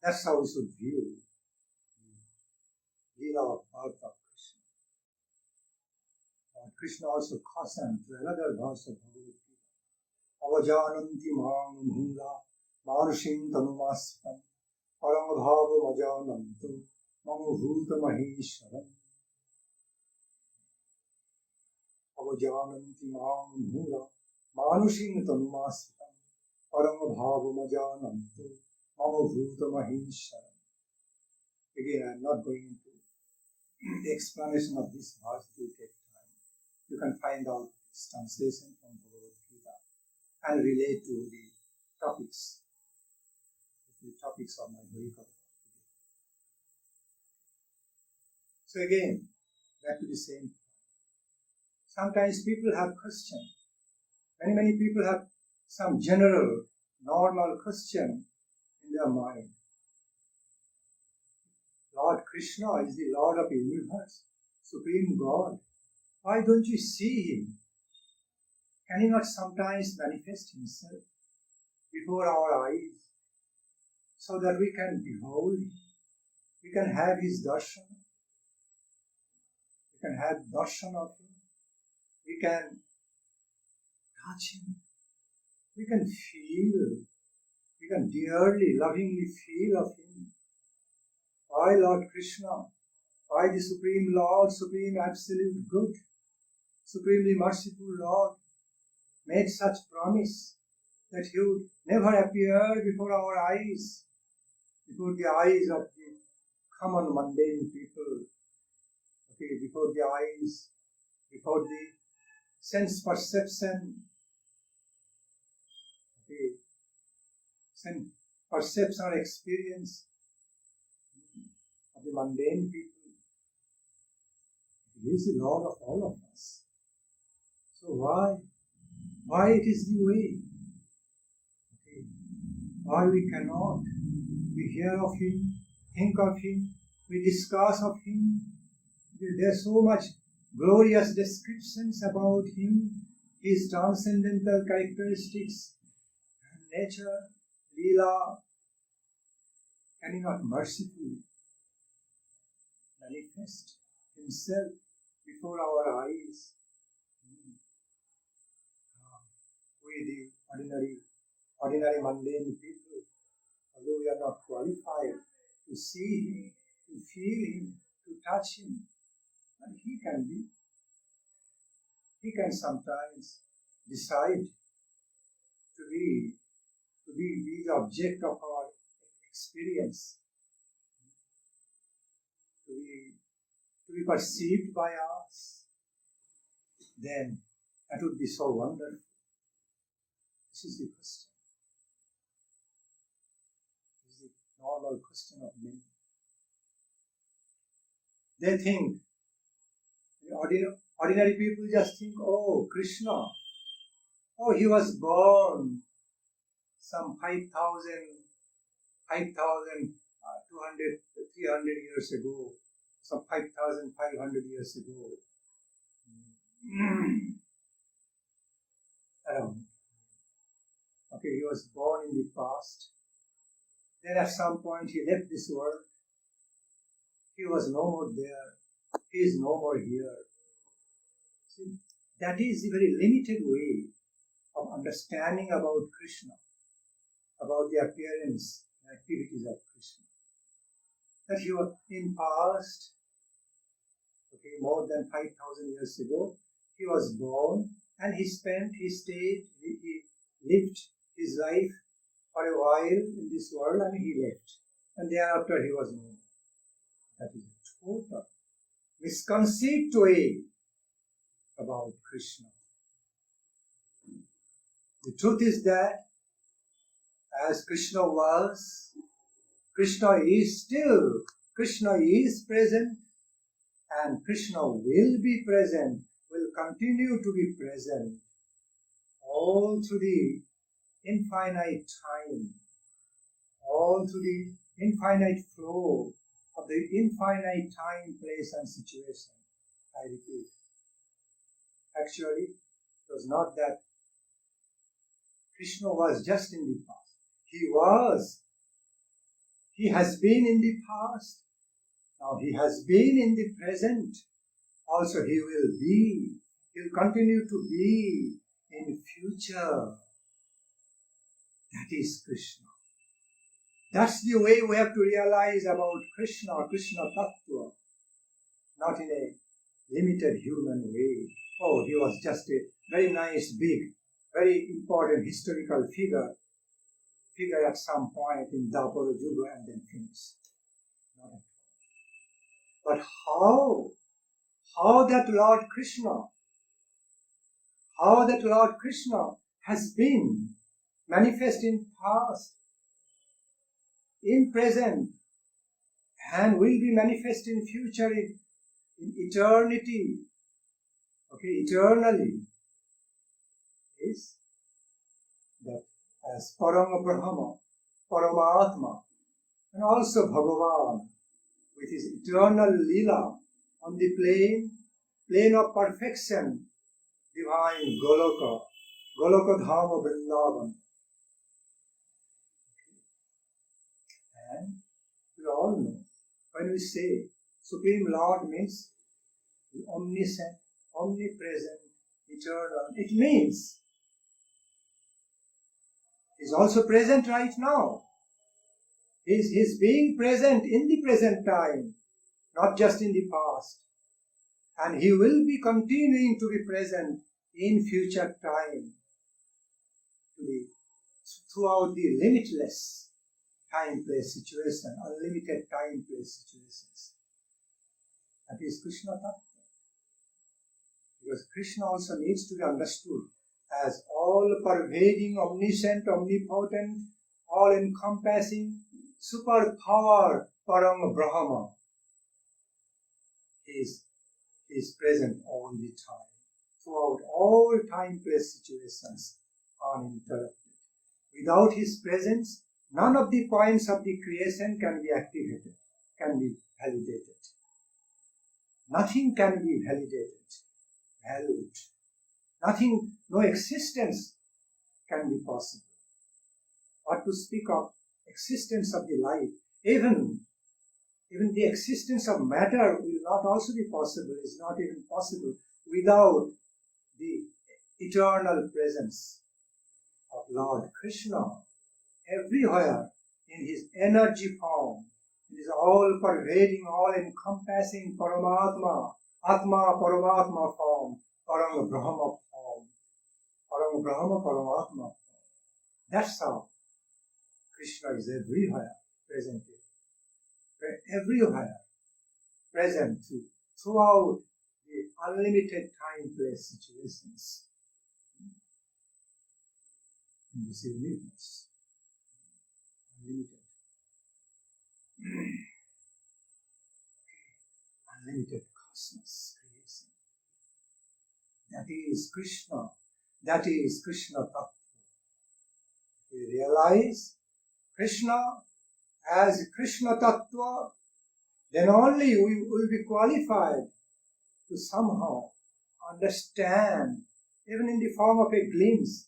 Speaker 1: that's how we should view Leela of birth of Krishna. But Krishna also cautioned to another verse of Bhagavad Gita. Avajananti mang bhunga manushim tanumastam parangabhava majanantu mamubhuta maheshwaram. Avajananti mang bhunga manushim tanumastam parangabhava majanantu mamubhuta maheshwaram. Again, I am not going into the explanation of this verse to take time. You can find out this translation from Bhagavad Gita and relate to the topics of my Harikatha today. So again, back to the same. Sometimes people have questions. Many people have some general, normal question in their mind. Lord Krishna is the Lord of the universe, Supreme God. Why don't you see Him? Can He not sometimes manifest Himself before our eyes so that we can behold Him? We can have His darshan. We can have darshan of Him. We can touch Him. We can feel. We can dearly, lovingly feel of Him. Why Lord Krishna? Why the Supreme Lord, Supreme Absolute Good, Supremely Merciful Lord made such promise that He would never appear before our eyes, before the eyes of the common mundane people, before the eyes, before the sense perception, sense perception or experience of the mundane people. He is the Lord of all of us. So why it is the way? Why we cannot? We hear of Him, think of Him, we discuss of Him. There are so much glorious descriptions about Him, His transcendental characteristics, nature, Leela. Can He not mercifully manifest Himself before our eyes? We, the ordinary mundane people, although we are not qualified to see Him, to feel Him, to touch Him, but He can be. He can sometimes decide to be the object of our experience, to be perceived by us. Then that would be so wonderful. This is the question. This is the normal question of many. They think, ordinary people just think, oh, Krishna, oh, He was born some 5,200, 300 years ago, some 5,500 years ago. was born in the past. Then at some point he left this world. He was no more there. He is no more here. See, that is a very limited way of understanding about Krishna, about the appearance and activities of Krishna. That he was in past, more than 5,000 years ago, he was born and he lived his life for a while in this world and he left. And thereafter he was no more. That is a total misconceived way about Krishna. The truth is that as Krishna was, Krishna is still, Krishna is present, and Krishna will be present, will continue to be present all through the infinite time, all through the infinite flow of the infinite time, place and situation. I repeat. Actually, it was not that Krishna was just in the past. He has been in the past. Now he has been in the present. Also he will continue to be in future. That is Krishna. That's the way we have to realize about Krishna, Krishna Tattva. Not in a limited human way. Oh, he was just a very nice, big, very important historical figure at some point in Dapara Yuga and then finished. Not at all. But how that Lord Krishna has been manifest in past, in present, and will be manifest in future, in eternity, eternally, is that as Parama Brahma, Paramatma, and also Bhagavan, with his eternal Leela on the plane of perfection, divine Goloka Dhama Vrindavan. And we all know, when we say Supreme Lord means omniscient, omnipresent, eternal, it means He's also present right now. He's being present in the present time, not just in the past. And He will be continuing to be present in future time, throughout the limitless time-place situation, unlimited time-place situations. That is Krishna Tattva. Because Krishna also needs to be understood as all-pervading, omniscient, omnipotent, all-encompassing, superpower, Parama Brahma. He is present all the time, throughout all time-place situations, uninterrupted. Without His presence, none of the points of the creation can be activated, can be validated. Nothing can be validated, valued. Nothing, no existence can be possible. What to speak of existence of the life, even the existence of matter will not also be possible, is not even possible without the eternal presence of Lord Krishna everywhere in His energy form, in His all-pervading, all-encompassing Paramatma, Atma Paramatma form, Parama Brahma form, Parama Brahma Paramatma form. That's how Krishna is everywhere present. Everywhere present throughout the unlimited time-place situations in this universe. Unlimited cosmos creation. That is Krishna. That is Krishna Tattva. We realize Krishna as Krishna Tattva, then only we will be qualified to somehow understand, even in the form of a glimpse,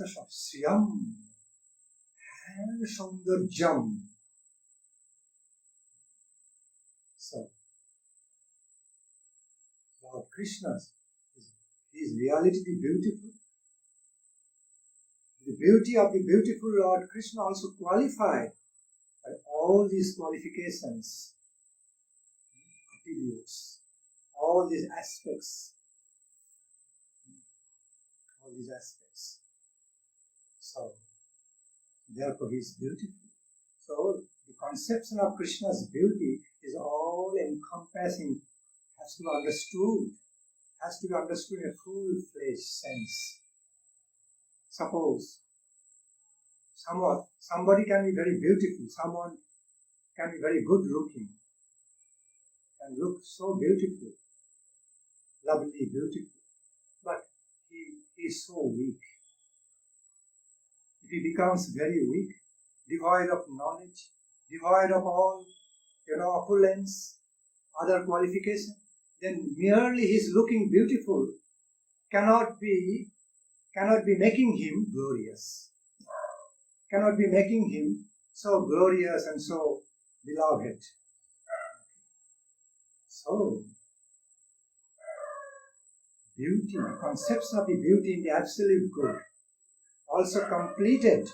Speaker 1: of Sriyam and Saundarjam. So, Lord Krishna is reality the beautiful. The beauty of the beautiful Lord Krishna also qualified by all these qualifications, attributes, all these aspects. So, therefore he is beautiful. So, the conception of Krishna's beauty is all encompassing, has to be understood in a full-fledged sense. Suppose somebody can be very beautiful, someone can be very good looking, can look so beautiful, lovely, beautiful, but he is so weak. If he becomes very weak, devoid of knowledge, devoid of all, opulence, other qualification, then merely his looking beautiful cannot be making him glorious, cannot be making him so glorious and so beloved. So, beauty, the conception of the beauty in the absolute good, also completed,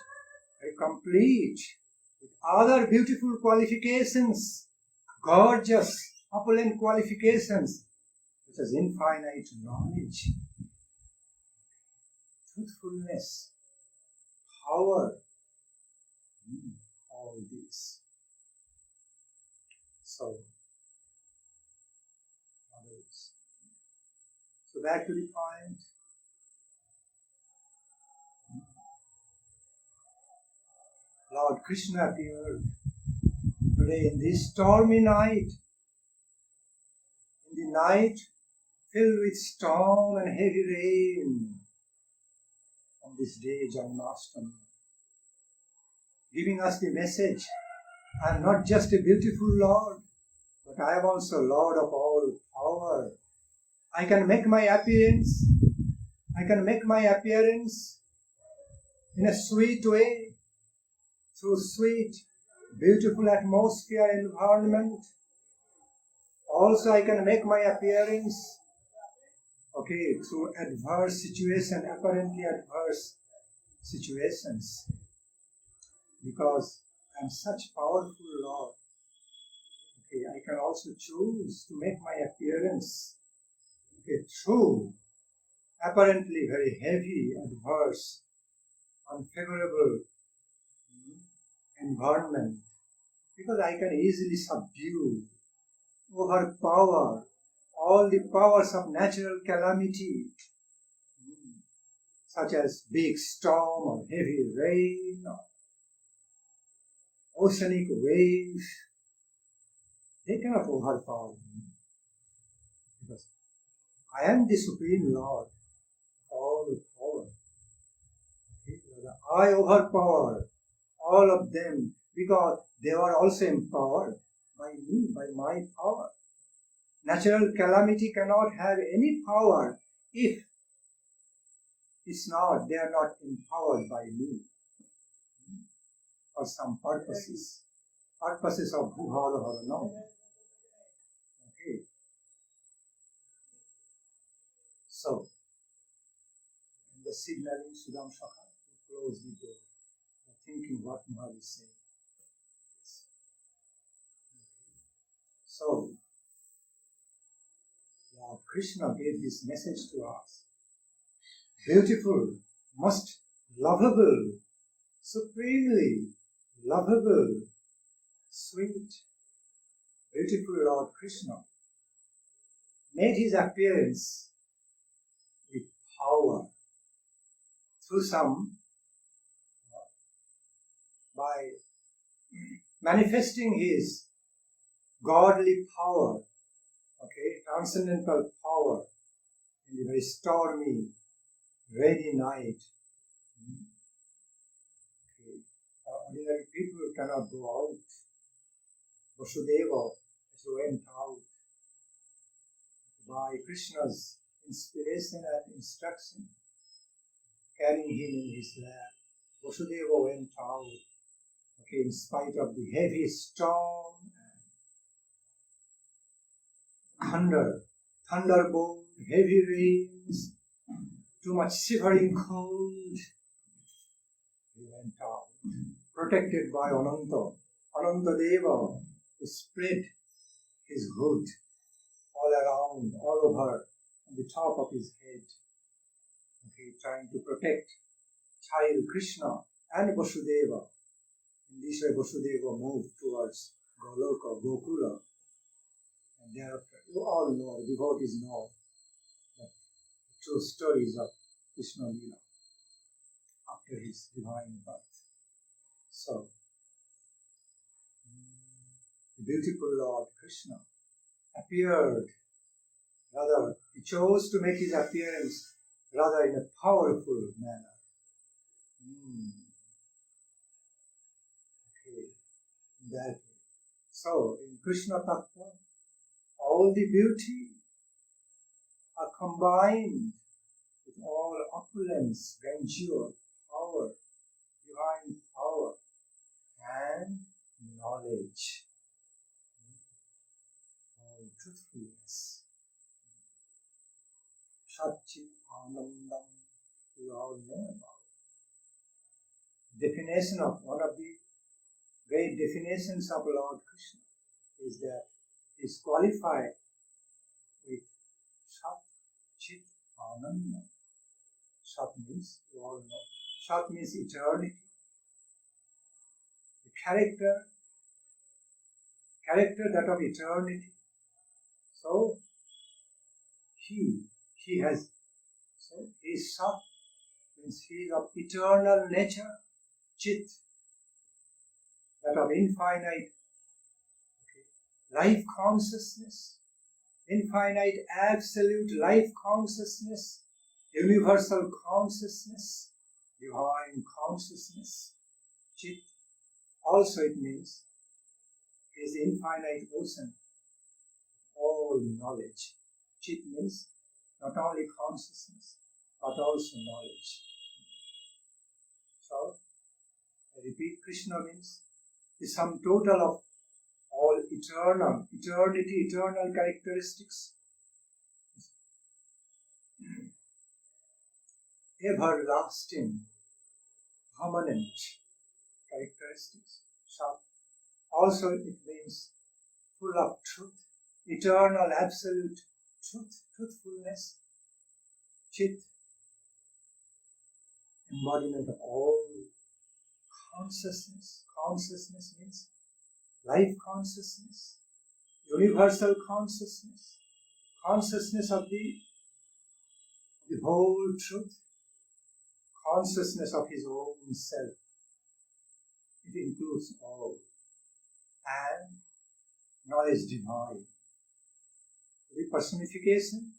Speaker 1: very complete, with other beautiful qualifications, gorgeous, opulent qualifications, such as infinite knowledge, truthfulness, power, all these. So, others. So back to the point. Lord Krishna appeared today in this stormy night, in the night filled with storm and heavy rain, on this day, Janmasthami, giving us the message, I am not just a beautiful Lord, but I am also Lord of all power. I can make my appearance in a sweet way, through sweet, beautiful atmosphere and environment. Also, I can make my appearance, through adverse situation, apparently adverse situations. Because I am such powerful Lord. I can also choose to make my appearance, through apparently very heavy, adverse, unfavorable environment, because I can easily subdue, overpower all the powers of natural calamity, such as big storm or heavy rain or oceanic waves. They cannot overpower me, because I am the Supreme Lord, all power. I overpower all of them, because they are also empowered by me, by my power. Natural calamity cannot have any power if they are not empowered by me for some purposes of bhuhara, no. So, the signaling Sudam Shakha to close the door, thinking what Maharaj is saying. So, Lord Krishna gave this message to us. Beautiful, most lovable, supremely lovable, sweet, beautiful Lord Krishna made his appearance with power through by manifesting his godly power, transcendental power in the very stormy, rainy night. Ordinary people cannot go out. Vasudeva went out by Krishna's inspiration and instruction, carrying him in his lap. Vasudeva went out, in spite of the heavy storm and thunderbolt, heavy rains, too much shivering cold. He went out, protected by Ananta Deva, who spread his hood all around, all over, on the top of his head, trying to protect child Krishna and Vasudeva. In this way, Vasudeva moved towards Goloka, Gokula, and thereafter, you all know, the devotees know, that the true stories of Krishna Lila after his divine birth. So, the beautiful Lord Krishna appeared, rather, he chose to make his appearance rather in a powerful manner. That way. So, in Krishna Tattva, all the beauty are combined with all opulence, grandeur, power, divine power, and knowledge, all truthfulness. Satchit Anandam, we all know about. Definition of one of the great definitions of Lord Krishna is that he is qualified with Sat Chit Ananda. Sat means, you all know, Sat means eternity. The character that of eternity. So he is Sat, means he is of eternal nature, Chit, that of infinite life consciousness, infinite absolute life consciousness, universal consciousness, divine consciousness, Chit. Also it means is infinite ocean, all knowledge. Chit means not only consciousness, but also knowledge. So, I repeat, Krishna means the sum total of all eternal characteristics, everlasting, permanent characteristics. So, also it means full of truth, eternal, absolute truth, truthfulness, Chit, embodiment of all consciousness. Consciousness means life consciousness, universal consciousness, consciousness of the whole truth, consciousness of his own self. It includes all. And knowledge divine, the personification,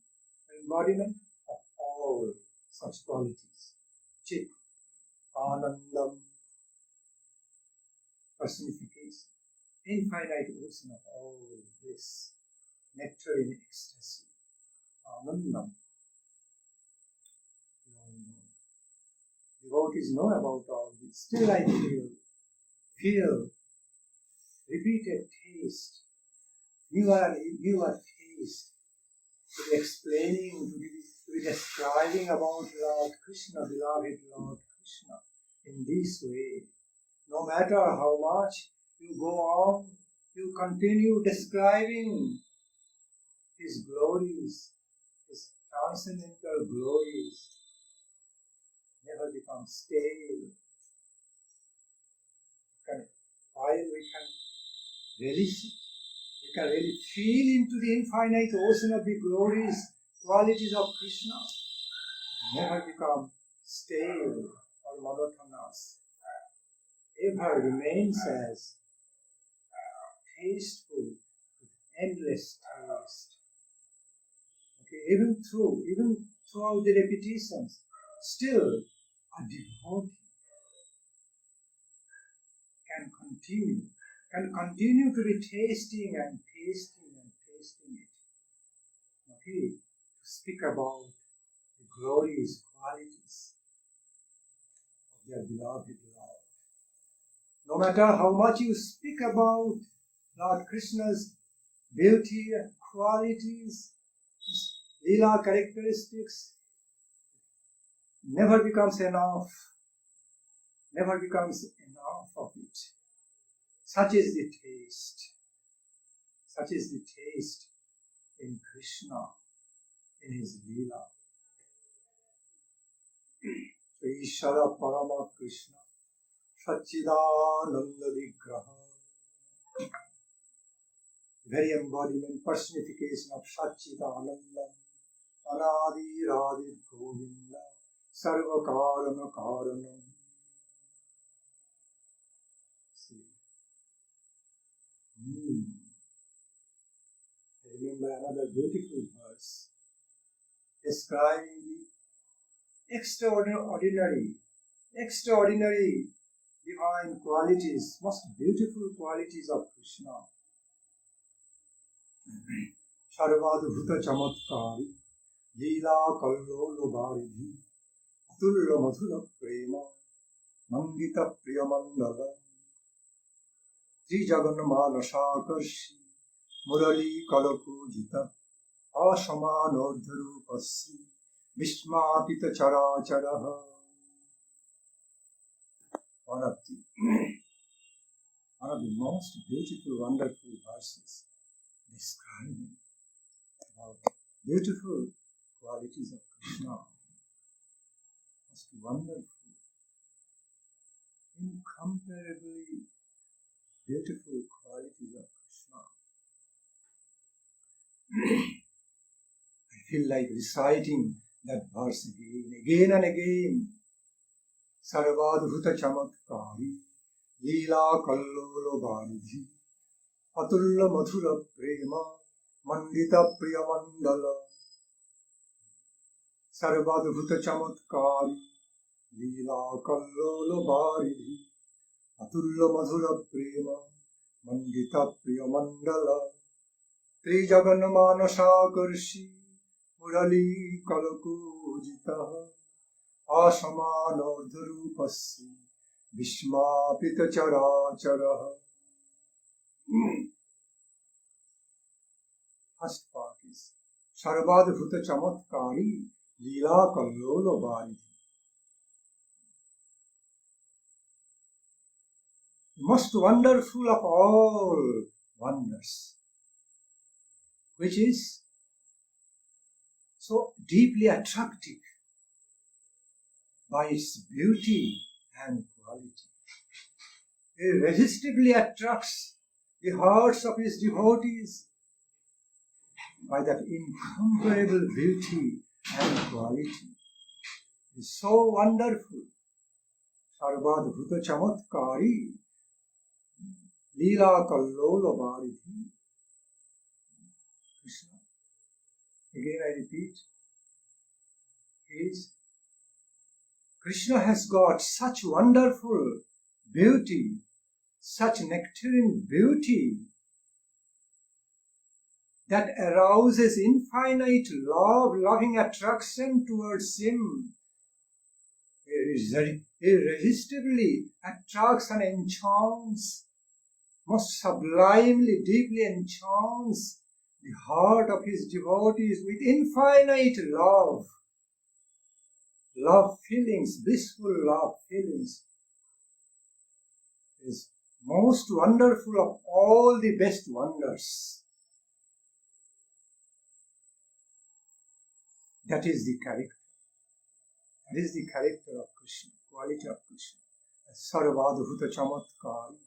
Speaker 1: embodiment of all such qualities. Chit, Anandam, personification, infinite ocean of all this, nectar in ecstasy, Anandam. Devotees know about all this. Still I feel repeated taste, newer taste, to be explaining, to be describing about Lord Krishna, beloved Lord Krishna, in this way. No matter how much you go on, you continue describing his glories, his transcendental glories, never become stale. While we can relish it, we can really feel into the infinite ocean of the glories, qualities of Krishna, never become stale or monotonous, ever remains as tasteful, with endless taste. Even throughout the repetitions, still a devotee can continue to be tasting and tasting and tasting it. To speak about the glorious qualities their beloved Lord. No matter how much you speak about Lord Krishna's beauty and qualities, his Leela characteristics, never becomes enough. Never becomes enough of it. Such is the taste. Such is the taste in Krishna, in his Leela. So Ishara Parama Krishna, Satchidananda Vigraha, very embodiment, personification of Satchidananda, Anadi Radhi Govinda, Sarva Karana Karanam. See. I remember another beautiful verse describing the extraordinary divine qualities, most beautiful qualities of Krishna. Sarvadhuta Chamatkari, Leela Kallolo Bharidhi, Atulla Madhura Prema, Mangita Priyamandala, Tri Jagannamala Sakarshi, Murali Kalapujita, Asamanordharu Passi, Vishmapita Characharaha. One of the most beautiful, wonderful verses describing about beautiful qualities of Krishna. Most wonderful, incomparably beautiful qualities of Krishna. I feel like reciting that verse again and again. Sarvadhuta Chamatkari, Leela Kallolo Bharidhi, Atulla Madhura Prema, Mandita Priyamandala. Sarvadhuta Chamatkari, Leela Kallolo Bharidhi, Atulla Madhura Prema, Mandita Priyamandala. Tri Jagannamana Sakarshi, Murali Kalakujitaha, Asamanordharupassi, Vishmapita Characharaha. First part is Sarvadhuta Chamatkari, Leela Kallolo Bharidhi. Most wonderful of all wonders, which is so deeply attractive by its beauty and quality. Irresistibly attracts the hearts of his devotees by that incomparable beauty and quality. It is so wonderful. Sarvadhuta Chamatkari, Leela Kallolo Bharidhi. Krishna, again I repeat, is Krishna has got such wonderful beauty, such nectarine beauty that arouses infinite love, loving attraction towards him. Irresistibly attracts and enchants, most sublimely, deeply enchants the heart of his devotees with infinite love. Love feelings, blissful love feelings, is most wonderful of all the best wonders. That is the character. That is the character of Krishna, quality of Krishna. Sarvadhuta Chamatkari.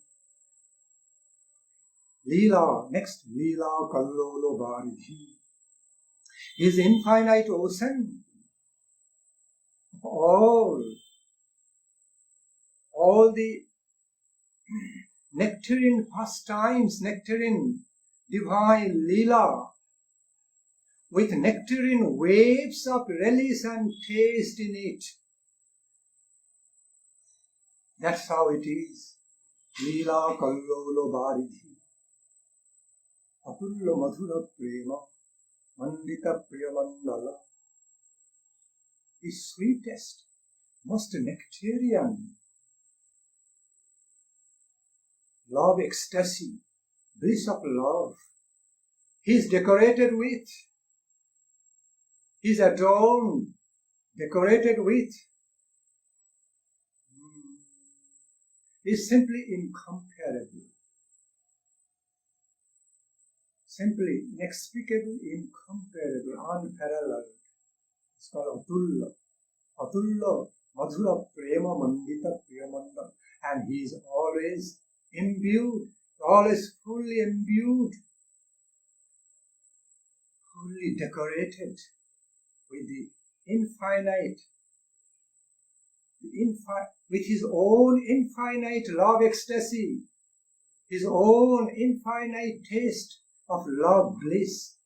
Speaker 1: Leela, next, Leela Kallolo Bharidhi. Is infinite ocean of all the nectarine pastimes, nectarine divine Leela, with nectarine waves of relish and taste in it. That's how it is. Leela Kallolo Bharidhi, Atulla Madhura Prema, Mandita Priyamandala. The sweetest, most nectarian, love ecstasy, bliss of love. He is decorated with, he is adorned, decorated with, is simply incomparable. Simply inexplicable, incomparable, unparalleled. It's called Atulla. Atulla, Madhura Prema Mandita Priyamanda. And he is always imbued, always fully imbued, fully decorated with the infinite, with his own infinite love ecstasy, his own infinite taste of love bliss,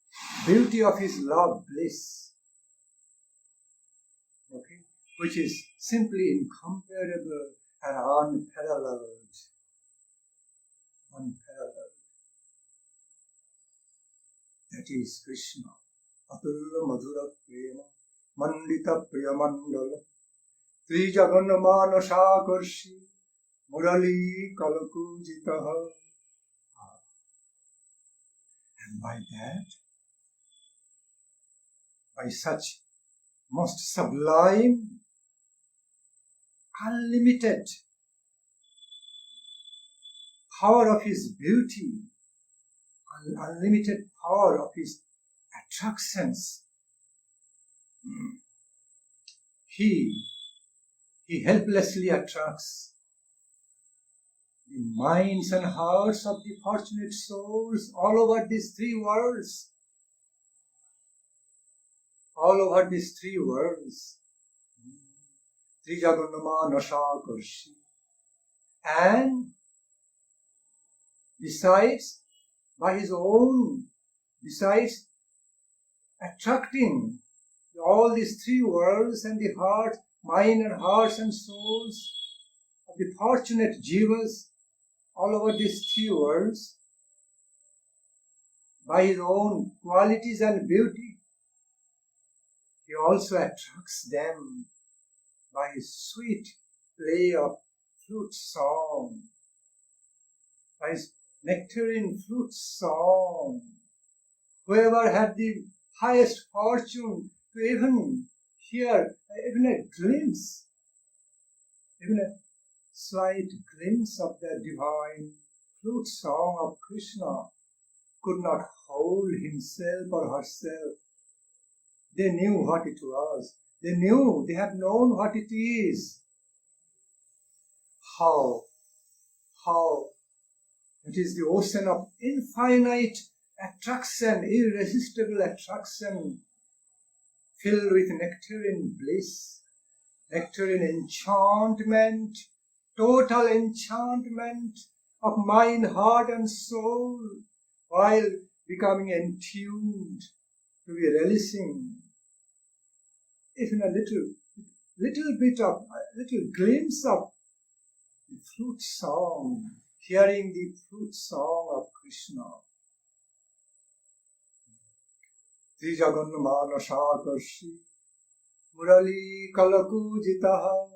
Speaker 1: beauty of his love bliss, okay, which is simply incomparable and unparalleled. Unparalleled. That is Krishna. Atulla Madhura Prema Mandita Priyamandala Trijaganamana Sakarshi Murali Kalakujitaha. And by that, by such most sublime, unlimited power of his beauty, unlimited power of his attractions, he helplessly attracts the minds and hearts of the fortunate souls all over these three worlds. All over these three worlds. Trijaganama Nasakarshi. And besides attracting all these three worlds and the heart, mind and hearts and souls of the fortunate jivas all over these three worlds, by his own qualities and beauty, he also attracts them by his sweet play of flute song, by his nectarine flute song. Whoever had the highest fortune to even hear even a glimpse, even a slight glimpse of the divine flute song of Krishna, could not hold himself or herself. They knew what it was. They have known what it is. How it is the ocean of infinite attraction, irresistible attraction, filled with nectarine bliss, nectarine enchantment, total enchantment of mind, heart and soul, while becoming entuned to be relishing even a little glimpse of the flute song, hearing the flute song of Krishna. Trijaganamana Sakarshi Murali Kalakujitaha.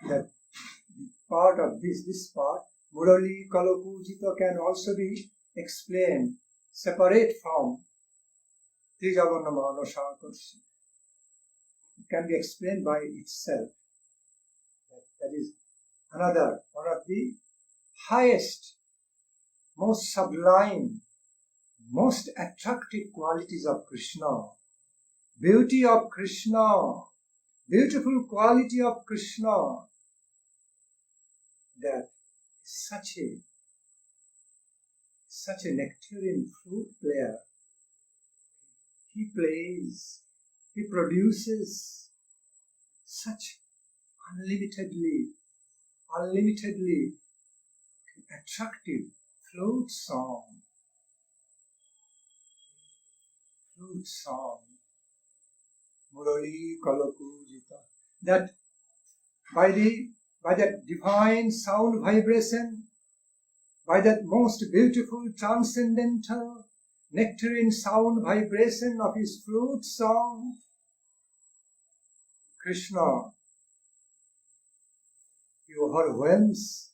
Speaker 1: That part of this part, Murali Kalakujita, can also be explained separate from Trijaganamana Sakarshi. It can be explained by itself. That is another one of the highest, most sublime, most attractive qualities of Krishna. Beauty of Krishna, beautiful quality of Krishna, that is such a nectarine flute player. He plays, he produces such unlimitedly attractive flute song. Murali Kalakujita. That by that divine sound vibration, by that most beautiful, transcendental, nectarine sound vibration of his flute song, Krishna, he overwhelms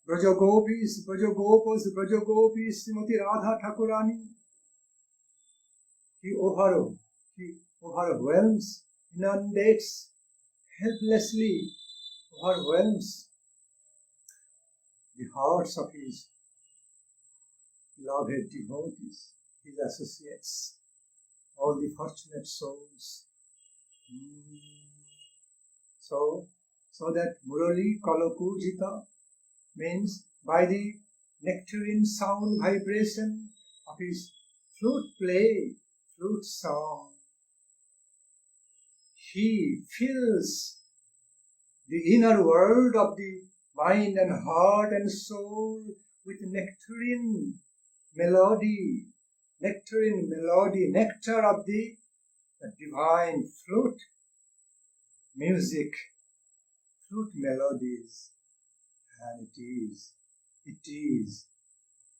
Speaker 1: Brajagopis, Srimati Radha Thakurani. He overwhelms, inundates, helplessly overwhelms the hearts of his beloved devotees, his associates, all the fortunate souls. So that Murali Kalapujita means by the nectarine sound vibration of his flute play, flute song, he fills the inner world of the mind and heart and soul with nectarine melody, nectar of the divine flute music, flute melodies, and it is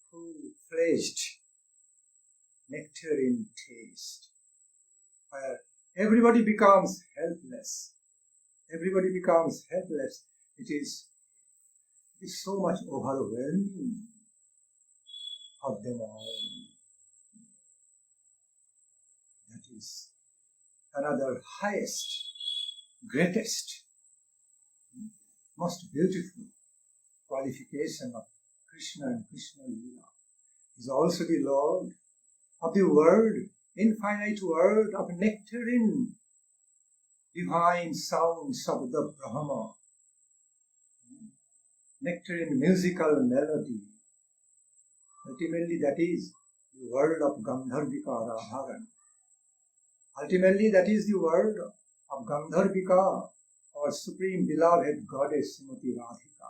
Speaker 1: full-fledged nectarine taste, where everybody becomes helpless. It is so much overwhelming for them all. That is another highest, greatest, most beautiful qualification of Krishna and Krishna Lila. He is also the Lord of the world, infinite world of nectarine, divine sounds of the Brahma, nectarine musical melody. Ultimately, that is the world of Gandharvika Radharan. Ultimately, that is the world of Gandharvika, our supreme beloved goddess Srimati Radhika.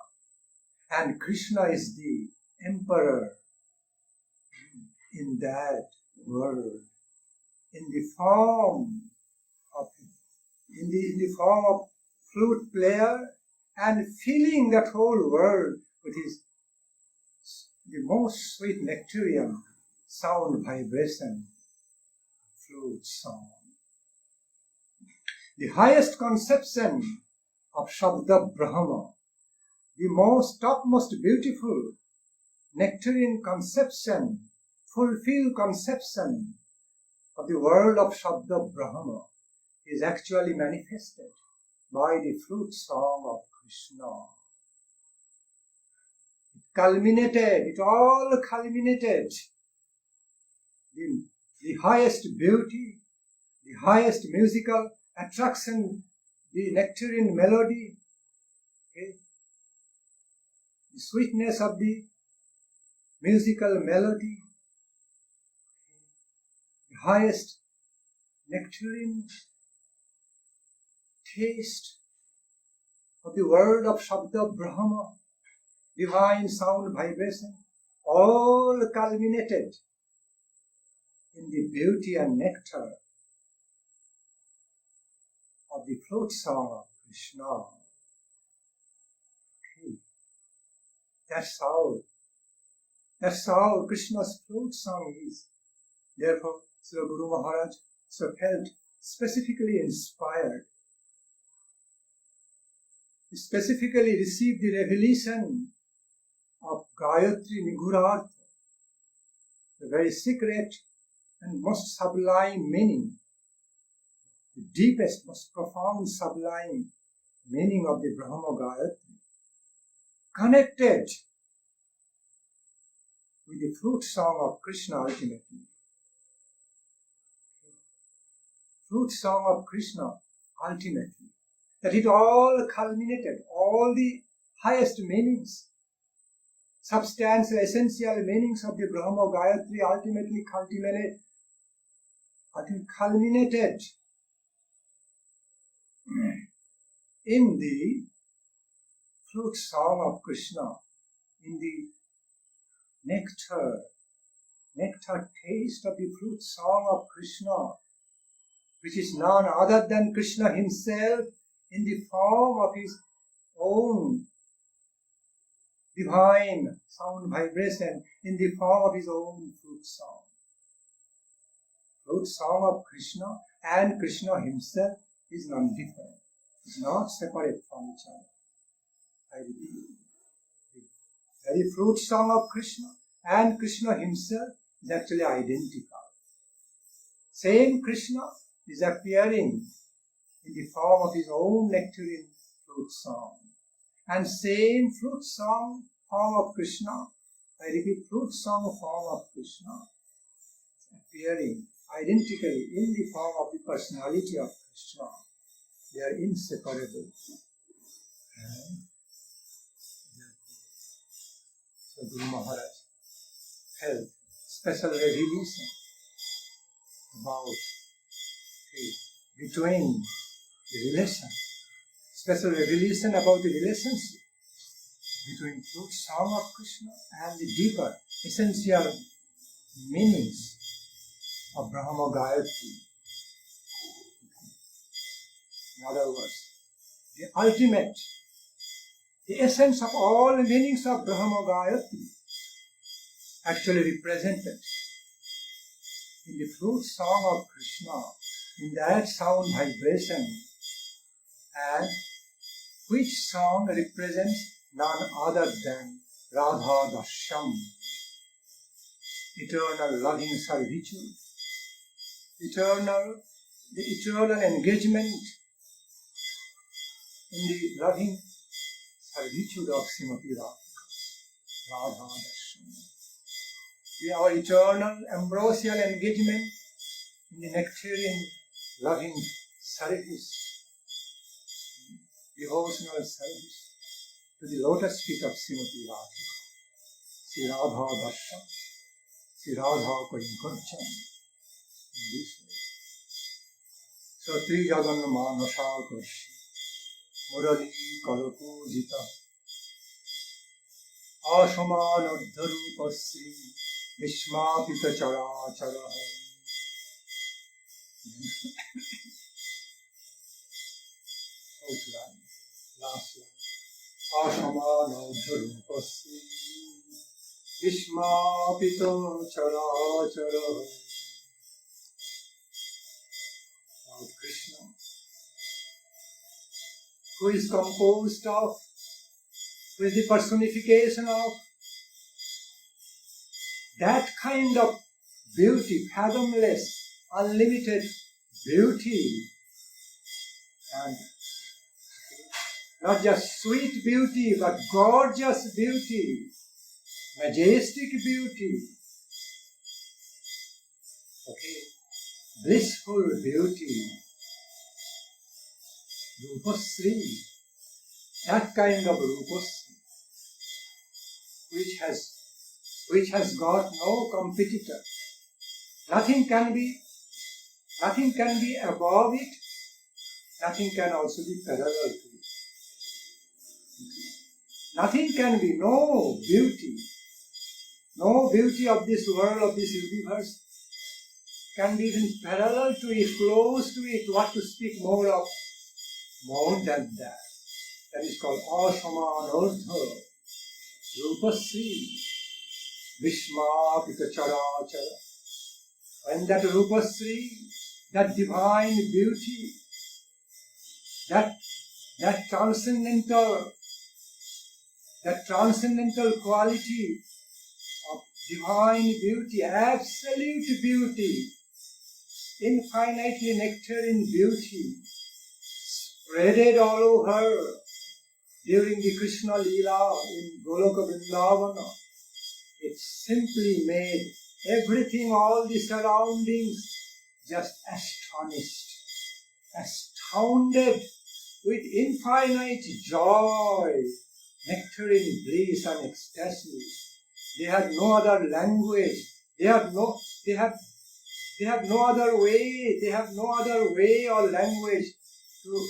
Speaker 1: And Krishna is the emperor in that world, in the form of flute player, and filling that whole world with the most sweet nectarian sound vibration, flute song. The highest conception of Shabda Brahma, the topmost beautiful nectarian conception, fulfilled conception of the world of Shabda Brahma is actually manifested by the flute song of Krishna. It all culminated. The highest beauty, the highest musical attraction, the nectarine melody, okay? The sweetness of the musical melody, the highest nectarine taste of the world of Shabda Brahma, divine sound vibration, all culminated in the beauty and nectar of the flute song of Krishna. Okay. That's how Krishna's flute song is. Therefore, Srila Guru Maharaj felt specifically inspired. He specifically received the revelation of Gayatri Nigurartha, the very secret and most sublime meaning, the deepest, most profound, sublime meaning of the Brahma Gayatri, connected with the flute song of Krishna ultimately. Flute song of Krishna ultimately. That it all culminated, all the highest meanings, substantial, essential meanings of the Brahma Gayatri ultimately culminated in the flute song of Krishna, in the nectar taste of the flute song of Krishna, which is none other than Krishna himself in the form of his own divine sound vibration, in the form of his own flute song. Flute song of Krishna, and Krishna himself is non-different, is not separate from each other. I repeat, the very fruit song of Krishna and Krishna himself is actually identical. Same Krishna is appearing in the form of his own nectarine fruit song. And same fruit song form of Krishna, I repeat, fruit song form of Krishna is appearing identically in the form of the personality of Krishna. They are inseparable. And so Guru Maharaj held special revelation about between the relation, special revelation about the relationship between fruit song of Krishna and the deeper, essential meanings of Brahma Gayatri. In other words, the ultimate, the essence of all the meanings of Brahma Gayatri actually represented in the fruit song of Krishna, in that sound vibration, and which song represents none other than Radha Dasham, eternal loving servitude, the eternal engagement in the loving servitude of Srimati Radha Dasham. Our eternal ambrosial engagement in the nectarian loving service, devotional service to the lotus feet of Srimati Radhika, Sri Radha Dasham, Sri Radha Kainkarcham, in this way. So, Tri Jagan Manasa Karshi, Murali Kalako Jita, Ashaman Ardharupa Sri, Vishmapita Chara Chara. Fourth line, last line. Ashaman Ardharupa Sri, Vishmapita Chara Chara. Lord Krishna, who is composed of, who is the personification of that kind of beauty, fathomless, unlimited beauty, and not just sweet beauty, but gorgeous beauty, majestic beauty, blissful beauty, Rupasri, that kind of Rupasri, which has got no competitor. Nothing can be above it, nothing can also be parallel to it. Nothing can be, no beauty of this world, of this universe, can be even parallel to it, close to it, what to speak more than that. That is called Asamanardha, Rupasri, Vishmapita Chara Chara. And that Rupasri, that divine beauty, that transcendental quality of divine beauty, absolute beauty, infinitely nectarine beauty, spreaded all over during the Krishna Leela in Goloka Vrindavana. It simply made everything, all the surroundings, just astounded with infinite joy, nectarine bliss and ecstasy. They had no other language. They have no other way or language to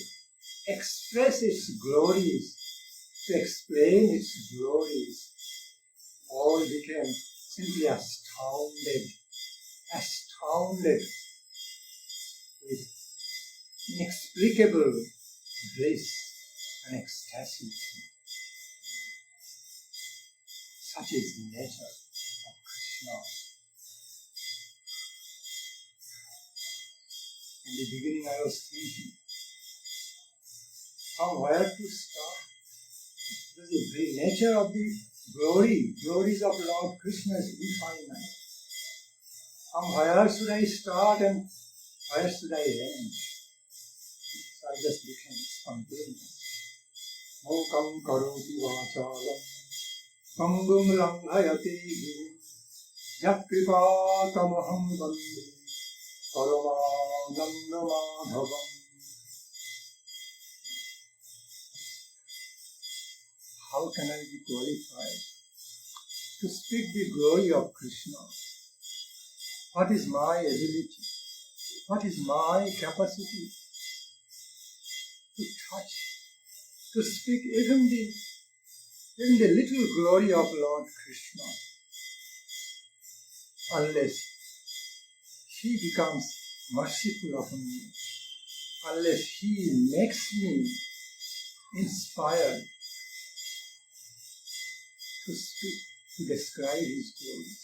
Speaker 1: express its glories, to explain its glories. All became simply astounded with inexplicable bliss and ecstasy. Such is the nature of Krishna. In the beginning I was thinking from where to start? The very nature of the glories of Lord Krishna is infinite. From where should I start and where should I end? So I just became spontaneous. Mokam karoti vachalam pangum langhayate girim yakripatamaham vande paramanandamadhavam. How can I be qualified to speak the glory of Krishna? What is my ability? What is my capacity to touch, to speak even the little glory of Lord Krishna? Unless He becomes merciful upon me, unless He makes me inspired to speak, to describe His glory.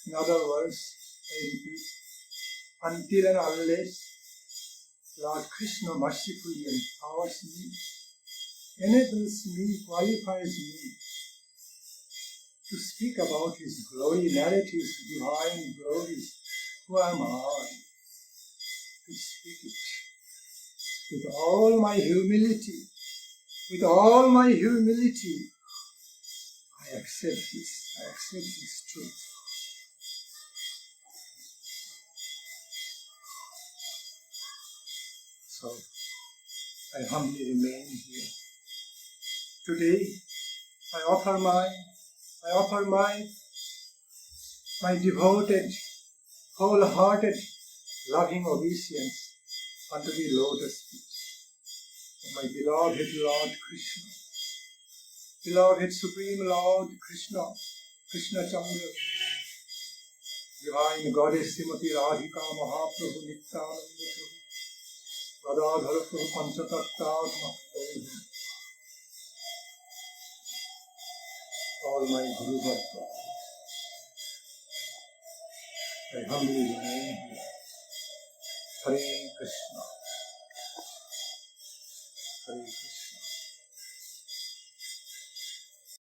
Speaker 1: In other words, I repeat, until and unless Lord Krishna mercifully empowers me, enables me, qualifies me to speak about His glory, narrate His divine glories, who am I to speak it? With all my humility, I accept this truth. So, I humbly remain here. Today, I offer my devoted, wholehearted, loving obeisance unto the lotus feet of my beloved Lord Krishna, beloved Supreme Lord Krishna, Krishna Chandra, Divine Goddess Srimati Radhika Mahaprabhu Nityananda Prabhu, Gadadhara Prabhu Panchatattva, all my Guru Bhakta. I humbly remain here. Hare Krishna. Hare Krishna.